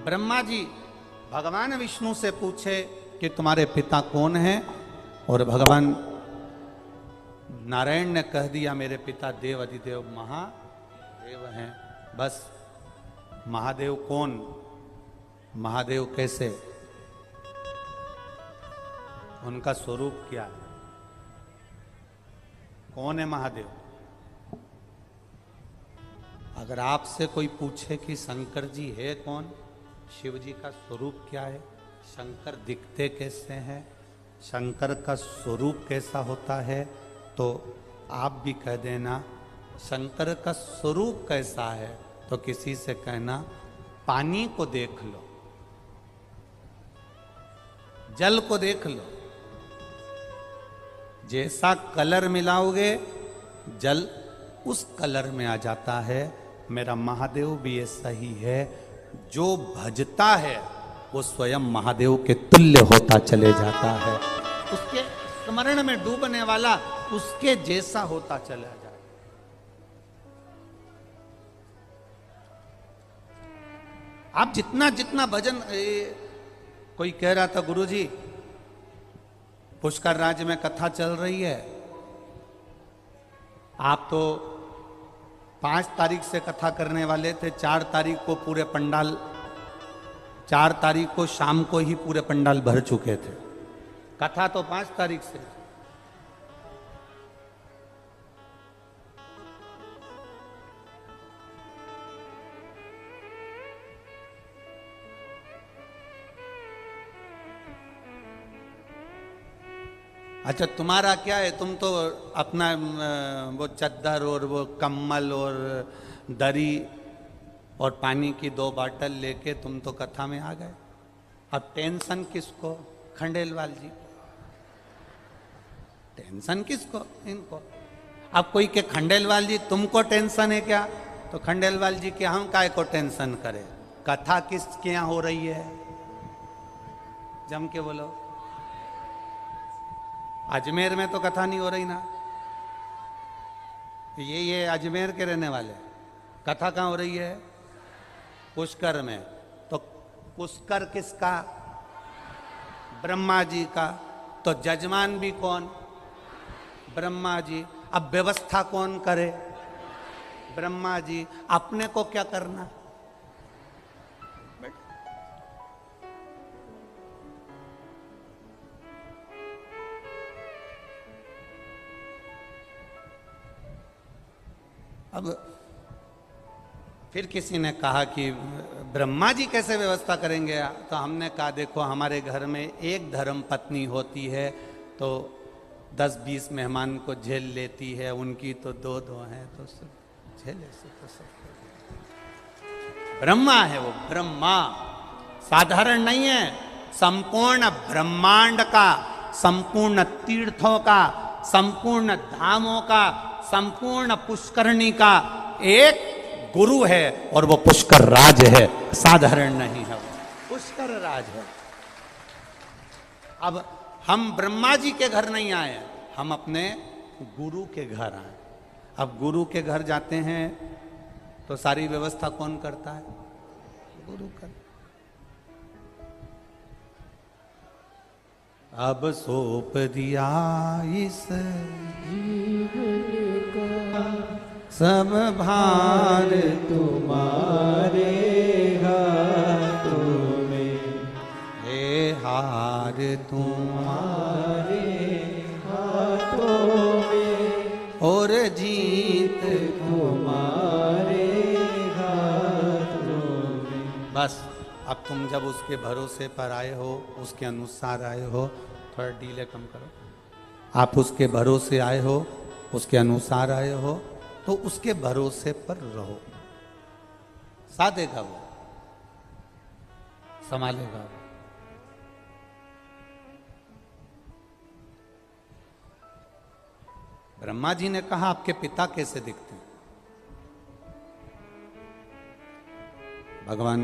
ब्रह्मा जी भगवान विष्णु से पूछे कि तुम्हारे पिता कौन हैं, और भगवान नारायण ने कह दिया मेरे पिता देव अधिदेव महादेव हैं। बस महादेव कौन, महादेव कैसे, उनका स्वरूप क्या है, कौन है महादेव। अगर आपसे कोई पूछे कि शंकर जी है कौन, शिव जी का स्वरूप क्या है, शंकर दिखते कैसे हैं, शंकर का स्वरूप कैसा होता है, तो आप भी कह देना शंकर का स्वरूप कैसा है, तो किसी से कहना पानी को देख लो, जल को देख लो, जैसा कलर मिलाओगे जल उस कलर में आ जाता है। मेरा महादेव भी ऐसा ही है, जो भजता है वो स्वयं महादेव के तुल्य होता चले जाता है, उसके स्मरण में डूबने वाला उसके जैसा होता चला जाता। आप जितना जितना भजन, कोई कह रहा था गुरुजी पुष्कर राज्य में कथा चल रही है, आप तो 5 तारीख से कथा करने वाले थे, 4 तारीख को पूरे पंडाल, 4 तारीख को शाम को ही पूरे पंडाल भर चुके थे, कथा तो 5 तारीख से। अच्छा तुम्हारा क्या है, तुम तो अपना वो चद्दर और वो कम्बल और दरी और पानी की 2 बाटल लेके तुम तो कथा में आ गए। अब टेंशन किसको, खंडेलवाल जी, टेंशन किसको, इनको। अब कोई के खंडेलवाल जी तुमको टेंशन है क्या, तो खंडेलवाल जी के हम काय को टेंशन करें, कथा किसके यहाँ हो रही है, जम के बोलो। अजमेर में तो कथा नहीं हो रही ना, ये अजमेर के रहने वाले, कथा कहाँ हो रही है, पुष्कर में। तो पुष्कर किसका, ब्रह्मा जी का, तो जजमान भी कौन, ब्रह्मा जी। अब व्यवस्था कौन करे, ब्रह्मा जी। अपने को क्या करना, अब फिर किसी ने कहा कि ब्रह्मा जी कैसे व्यवस्था करेंगे, तो हमने कहा देखो हमारे घर में एक धर्म पत्नी होती है तो 10-20 मेहमान को झेल लेती है, उनकी तो 2-2 हैं तो सब झेले से तो सब। ब्रह्मा है वो, ब्रह्मा साधारण नहीं है, संपूर्ण ब्रह्मांड का, संपूर्ण तीर्थों का, संपूर्ण धामों का, संपूर्ण पुष्करणी का एक गुरु है, और वो पुष्कर राज है, साधारण नहीं है, वो पुष्कर राज है। अब हम ब्रह्मा जी के घर नहीं आए, हम अपने गुरु के घर आए। अब गुरु के घर जाते हैं तो सारी व्यवस्था कौन करता है, गुरु कर। अब सौंप दिया इस जीवन का सब भार तुम्हारे हाथों में, हे हार तुम्हारे हाथों में, और जीत तुम्हारे हाथों में। तुम जब उसके भरोसे पर आए हो, उसके अनुसार आए हो, थोड़ा डीले कम करो, आप उसके भरोसे आए हो, उसके अनुसार आए हो, तो उसके भरोसे पर रहो। साधेगा वो, संभालेगा वो। ब्रह्मा जी ने कहा आपके पिता कैसे दिखते हैं? भगवान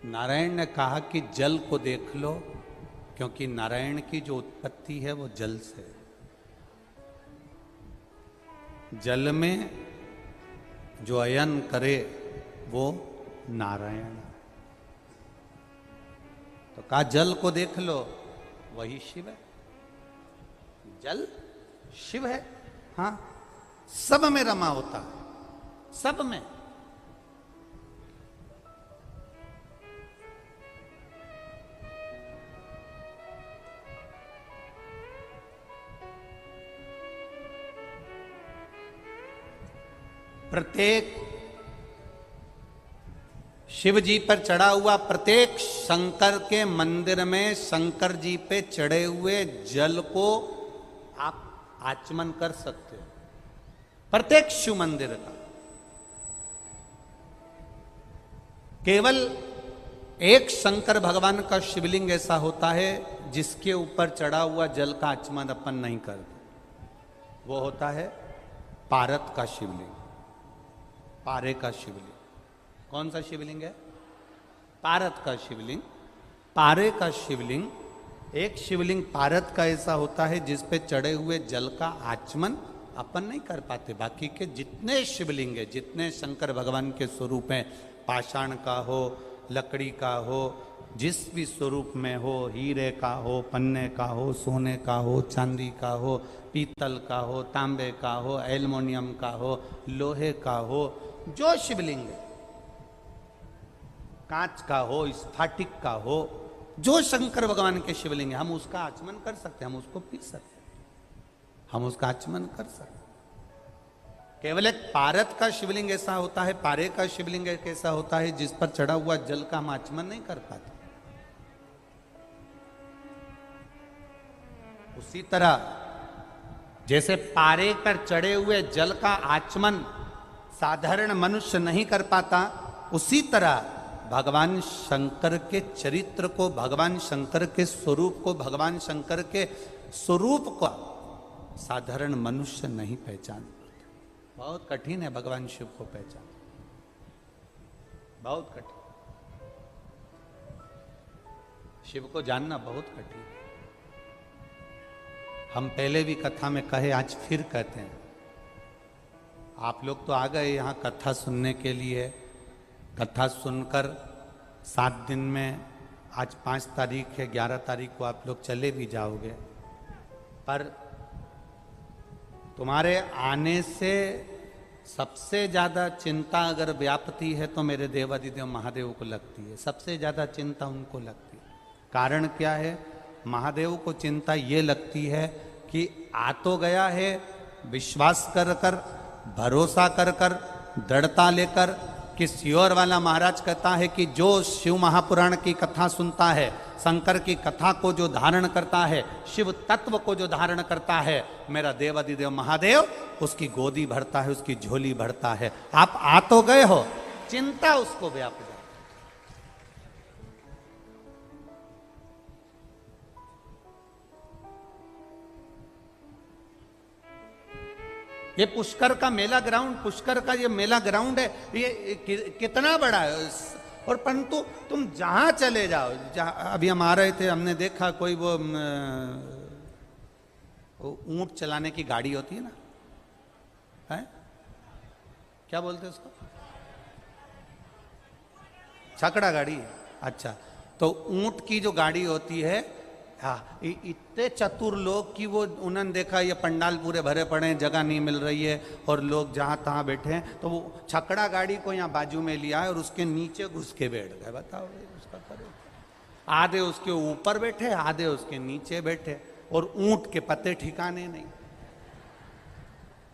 नारायण ने कहा कि जल को देख लो, क्योंकि नारायण की जो उत्पत्ति है वो जल से है। जल में जो अयन करे वो नारायण। तो कहा जल को देख लो, वही शिव है। जल शिव है। हाँ, सब में रमा होता है, सब में। प्रत्येक शिव जी पर चढ़ा हुआ प्रत्येक शंकर के मंदिर में शंकर जी पे चढ़े हुए जल को आप आचमन कर सकते हो, प्रत्येक शिव मंदिर का। केवल एक शंकर भगवान का शिवलिंग ऐसा होता है जिसके ऊपर चढ़ा हुआ जल का आचमन अपन नहीं करते, वो होता है पारत का शिवलिंग, पारे का शिवलिंग। कौन सा शिवलिंग है? पारत का शिवलिंग। पारे का शिवलिंग, एक शिवलिंग पारत का ऐसा होता है जिस पे चढ़े हुए जल का आचमन अपन नहीं कर पाते। बाकी के जितने शिवलिंग है, जितने शंकर भगवान के स्वरूप हैं, पाषाण का हो, लकड़ी का हो, जिस भी स्वरूप में हो, हीरे का हो, पन्ने का हो, सोने का हो, चांदी का हो, पीतल का हो, तांबे का हो, एल्युमिनियम का हो, लोहे का हो, जो शिवलिंग है, कांच का हो, स्फाटिक का हो, जो शंकर भगवान के शिवलिंग है, हम उसका आचमन कर सकते हैं, हम उसको पी सकते हैं, हम उसका आचमन कर सकते हैं। केवल एक पारत का शिवलिंग ऐसा होता है, पारे का शिवलिंग एक ऐसा होता है जिस पर चढ़ा हुआ जल का हम आचमन नहीं कर पाते। उसी तरह जैसे पारे पर चढ़े हुए जल का आचमन साधारण मनुष्य नहीं कर पाता, उसी तरह भगवान शंकर के चरित्र को, भगवान शंकर के स्वरूप को, भगवान शंकर के स्वरूप को साधारण मनुष्य नहीं पहचान पाता। बहुत कठिन है भगवान शिव को पहचान, बहुत कठिन। शिव को जानना बहुत कठिन है। हम पहले भी कथा में कहे, आज फिर कहते हैं। आप लोग तो आ गए यहाँ कथा सुनने के लिए। कथा सुनकर 7 दिन में, आज 5 तारीख है, 11 तारीख को आप लोग चले भी जाओगे, पर तुम्हारे आने से सबसे ज़्यादा चिंता अगर व्यापती है तो मेरे देवादिदेव महादेव को लगती है। सबसे ज़्यादा चिंता उनको लगती है। कारण क्या है? महादेव को चिंता ये लगती है कि आ तो गया है, विश्वास कर कर, भरोसा कर कर, दृढ़ता लेकर, कि सियोर वाला महाराज कहता है कि जो शिव महापुराण की कथा सुनता है, शंकर की कथा को जो धारण करता है, शिव तत्व को जो धारण करता है, मेरा देवादिदेव महादेव उसकी गोदी भरता है, उसकी झोली भरता है। आप आ तो गए हो, चिंता उसको व्याप जाए। ये पुष्कर का मेला ग्राउंड, पुष्कर का ये मेला ग्राउंड है, ये कितना बड़ा है। और परंतु तुम जहां चले जाओ, जहां अभी हम आ रहे थे, हमने देखा कोई वो ऊंट चलाने की गाड़ी होती है ना, है क्या बोलते हैं उसको? छकड़ा गाड़ी है। अच्छा, तो ऊंट की जो गाड़ी होती है, हाँ, इतने चतुर लोग कि वो उन्होंने देखा ये पंडाल पूरे भरे पड़े हैं, जगह नहीं मिल रही है और लोग जहाँ तहाँ बैठे हैं, तो वो छकड़ा गाड़ी को यहाँ बाजू में लिया है और उसके नीचे घुस के बैठ गए। बताओ उसका करे, आधे उसके ऊपर बैठे, आधे उसके नीचे बैठे, और ऊंट के पत्ते ठिकाने नहीं।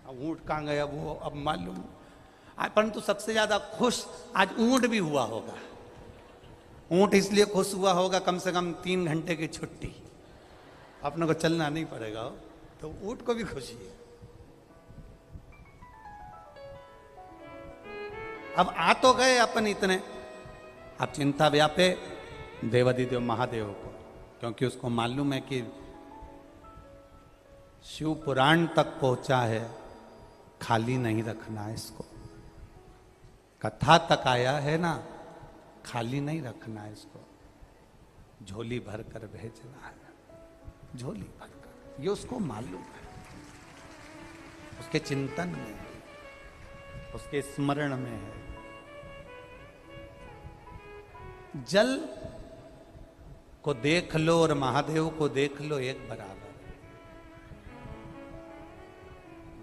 अब ऊंट कहाँ गया वो अब मालूम। परंतु सबसे ज्यादा खुश आज ऊंट भी हुआ होगा। ऊंट इसलिए खुश हुआ होगा कम से कम 3 घंटे की छुट्टी, अपने को चलना नहीं पड़ेगा हो, तो ऊंट को भी खुशी है। अब आ तो गए अपन इतने, अब चिंता व्यापे देवादिदेव महादेव को, क्योंकि उसको मालूम है कि शिव पुराण तक पहुंचा है, खाली नहीं रखना है इसको। कथा तक आया है ना, खाली नहीं रखना है इसको, झोली भर कर भेजना है, झोली भर कर। ये उसको मालूम है, उसके चिंतन में है, उसके स्मरण में है। जल को देख लो और महादेव को देख लो एक बराबर।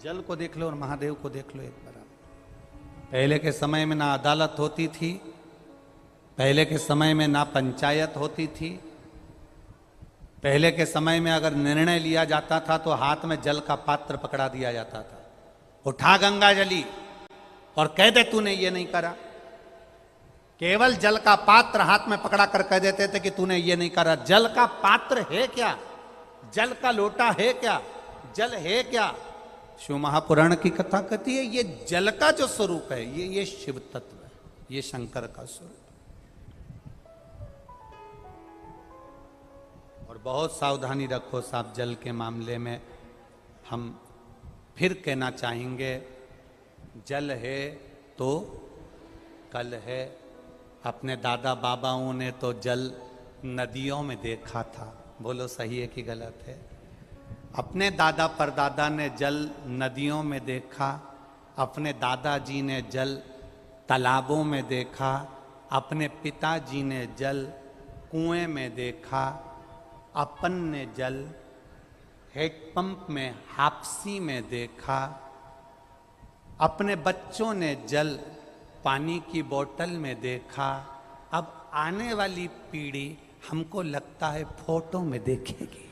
जल को देख लो और महादेव को देख लो एक बराबर। पहले के समय में ना अदालत होती थी, पहले के समय में ना पंचायत होती थी, पहले के समय में अगर निर्णय लिया जाता था तो हाथ में जल का पात्र पकड़ा दिया जाता था, उठा गंगा जली और कह दे तूने ये नहीं करा। केवल जल का पात्र हाथ में पकड़ा कर कह देते थे कि तूने ये नहीं करा। जल का पात्र है क्या, जल का लोटा है क्या, जल है क्या? शिव महापुराण की कथा कहती है ये जल का जो स्वरूप है, ये शिव तत्व है, ये शंकर का स्वरूप। और बहुत सावधानी रखो साहब जल के मामले में। हम फिर कहना चाहेंगे, जल है तो कल है। अपने दादा बाबाओं ने तो जल नदियों में देखा था, बोलो सही है कि गलत है? अपने दादा परदादा ने जल नदियों में देखा, अपने दादाजी ने जल तालाबों में देखा, अपने पिताजी ने जल कुएं में देखा, अपन ने जल हेडपंप में हापसी में देखा, अपने बच्चों ने जल पानी की बोतल में देखा। अब आने वाली पीढ़ी हमको लगता है फोटो में देखेगी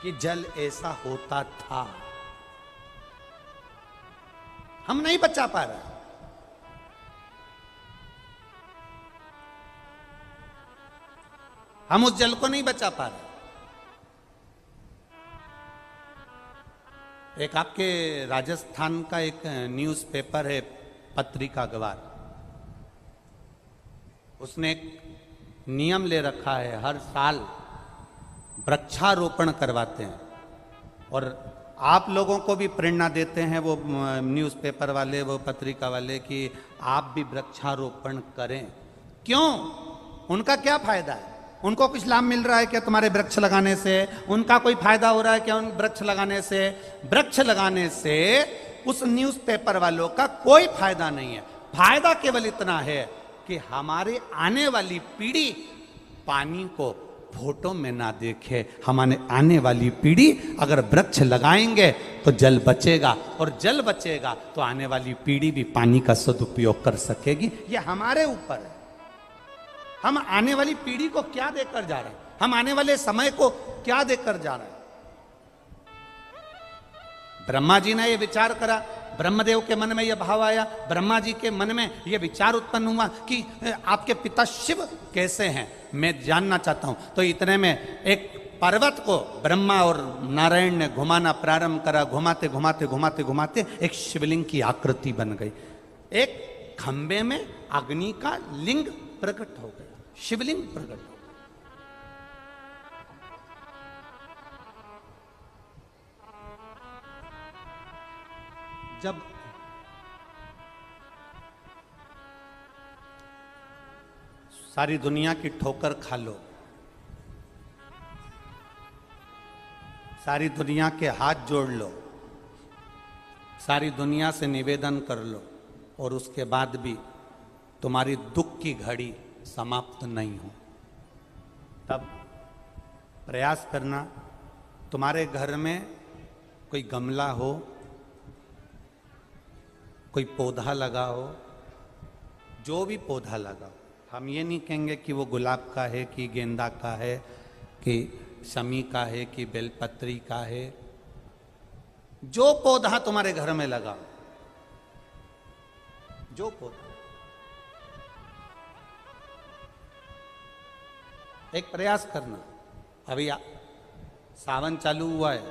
कि जल ऐसा होता था। हम नहीं बचा पा रहे, हम उस जल को नहीं बचा पा रहे। एक आपके राजस्थान का एक न्यूज़पेपर है पत्रिका अखबार, उसने एक नियम ले रखा है, हर साल वृक्षारोपण करवाते हैं और आप लोगों को भी प्रेरणा देते हैं वो न्यूज़पेपर वाले, वो पत्रिका वाले, कि आप भी वृक्षारोपण करें। क्यों? उनका क्या फायदा है? उनको कुछ लाभ मिल रहा है क्या तुम्हारे वृक्ष लगाने से? उनका कोई फायदा हो रहा है क्या उन वृक्ष लगाने से? वृक्ष लगाने से उस न्यूज़पेपर वालों का कोई फायदा नहीं है। फायदा केवल इतना है कि हमारे आने वाली पीढ़ी पानी को फोटो में ना देखे। हमारे आने वाली पीढ़ी अगर वृक्ष लगाएंगे तो जल बचेगा, और जल बचेगा तो आने वाली पीढ़ी भी पानी का सदुपयोग कर सकेगी। ये हमारे ऊपर है। हम आने वाली पीढ़ी को क्या देकर जा रहे हैं? हम आने वाले समय को क्या देकर जा रहे हैं? ब्रह्मा जी ने यह विचार करा, ब्रह्मदेव के मन में यह भाव आया, ब्रह्मा जी के मन में यह विचार उत्पन्न हुआ कि आपके पिता शिव कैसे हैं, मैं जानना चाहता हूं। तो इतने में एक पर्वत को ब्रह्मा और नारायण ने घुमाना प्रारंभ करा। घुमाते घुमाते घुमाते घुमाते एक शिवलिंग की आकृति बन गई। एक खंबे में अग्नि का लिंग प्रकट हो गया, शिवलिंग प्रकट हो गया। जब सारी दुनिया की ठोकर खा लो, सारी दुनिया के हाथ जोड़ लो, सारी दुनिया से निवेदन कर लो, और उसके बाद भी तुम्हारी दुख की घड़ी समाप्त नहीं हो, तब प्रयास करना तुम्हारे घर में कोई गमला हो, कोई पौधा लगा हो, जो भी पौधा लगा, हम ये नहीं कहेंगे कि वो गुलाब का है कि गेंदा का है कि शमी का है कि बेलपत्री का है। जो पौधा तुम्हारे घर में लगा, जो पौधा, एक प्रयास करना। अभी सावन चालू हुआ है,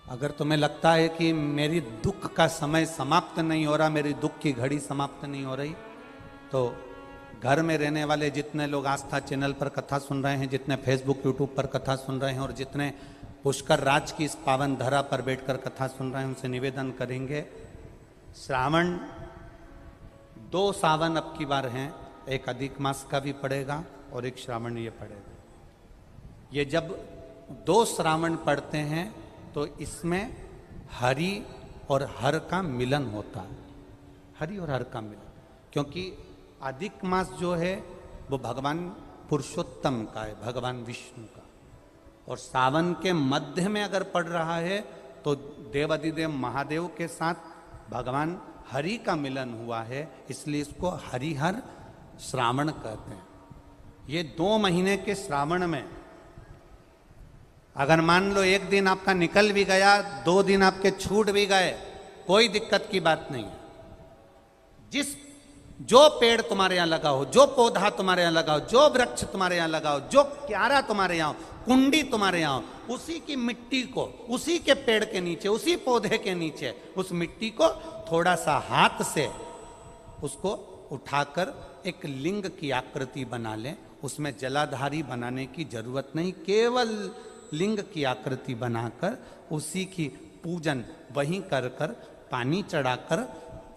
अगर तुम्हें लगता है कि मेरी दुख का समय समाप्त नहीं हो रहा, मेरी दुख की घड़ी समाप्त नहीं हो रही, तो घर में रहने वाले जितने लोग आस्था चैनल पर कथा सुन रहे हैं, जितने फेसबुक यूट्यूब पर कथा सुन रहे हैं और जितने पुष्कर राज की इस पावन धरा पर बैठकर कथा सुन रहे हैं, उनसे निवेदन करेंगे, श्रावण 2 सावन अब की बार हैं, एक अधिक मास का भी पड़ेगा और एक श्रावण ये पड़ेगा। ये जब 2 श्रावण पड़ते हैं तो इसमें हरि और हर का मिलन होता है, हरि और हर का मिलन, क्योंकि अधिक मास जो है वो भगवान पुरुषोत्तम का है, भगवान विष्णु का, और सावन के मध्य में अगर पड़ रहा है तो देवाधिदेव महादेव के साथ भगवान हरि का मिलन हुआ है, इसलिए इसको हरिहर श्रावण कहते हैं। ये 2 महीने के श्रावण में अगर मान लो एक दिन आपका निकल भी गया, 2 दिन आपके छूट भी गए, कोई दिक्कत की बात नहीं है। जो पेड़ तुम्हारे यहां लगा हो, जो पौधा तुम्हारे यहां लगा हो, जो वृक्ष तुम्हारे यहां लगा हो, जो क्यारा तुम्हारे यहां हो, कुंडी तुम्हारे यहां हो, उसी की मिट्टी को, उसी के पेड़ के नीचे, उसी पौधे के नीचे उस मिट्टी को थोड़ा सा हाथ से उसको उठाकर एक लिंग की आकृति बना लें। उसमें जलाधारी बनाने की जरूरत नहीं, केवल लिंग की आकृति बनाकर उसी की पूजन वहीं कर कर पानी चढ़ाकर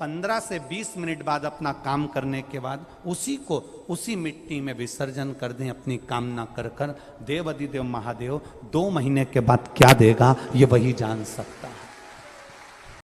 15 से 20 मिनट बाद अपना काम करने के बाद उसी को उसी मिट्टी में विसर्जन कर दें, अपनी कामना कर कर। देव अधिदेव महादेव 2 महीने के बाद क्या देगा ये वही जान सकता है।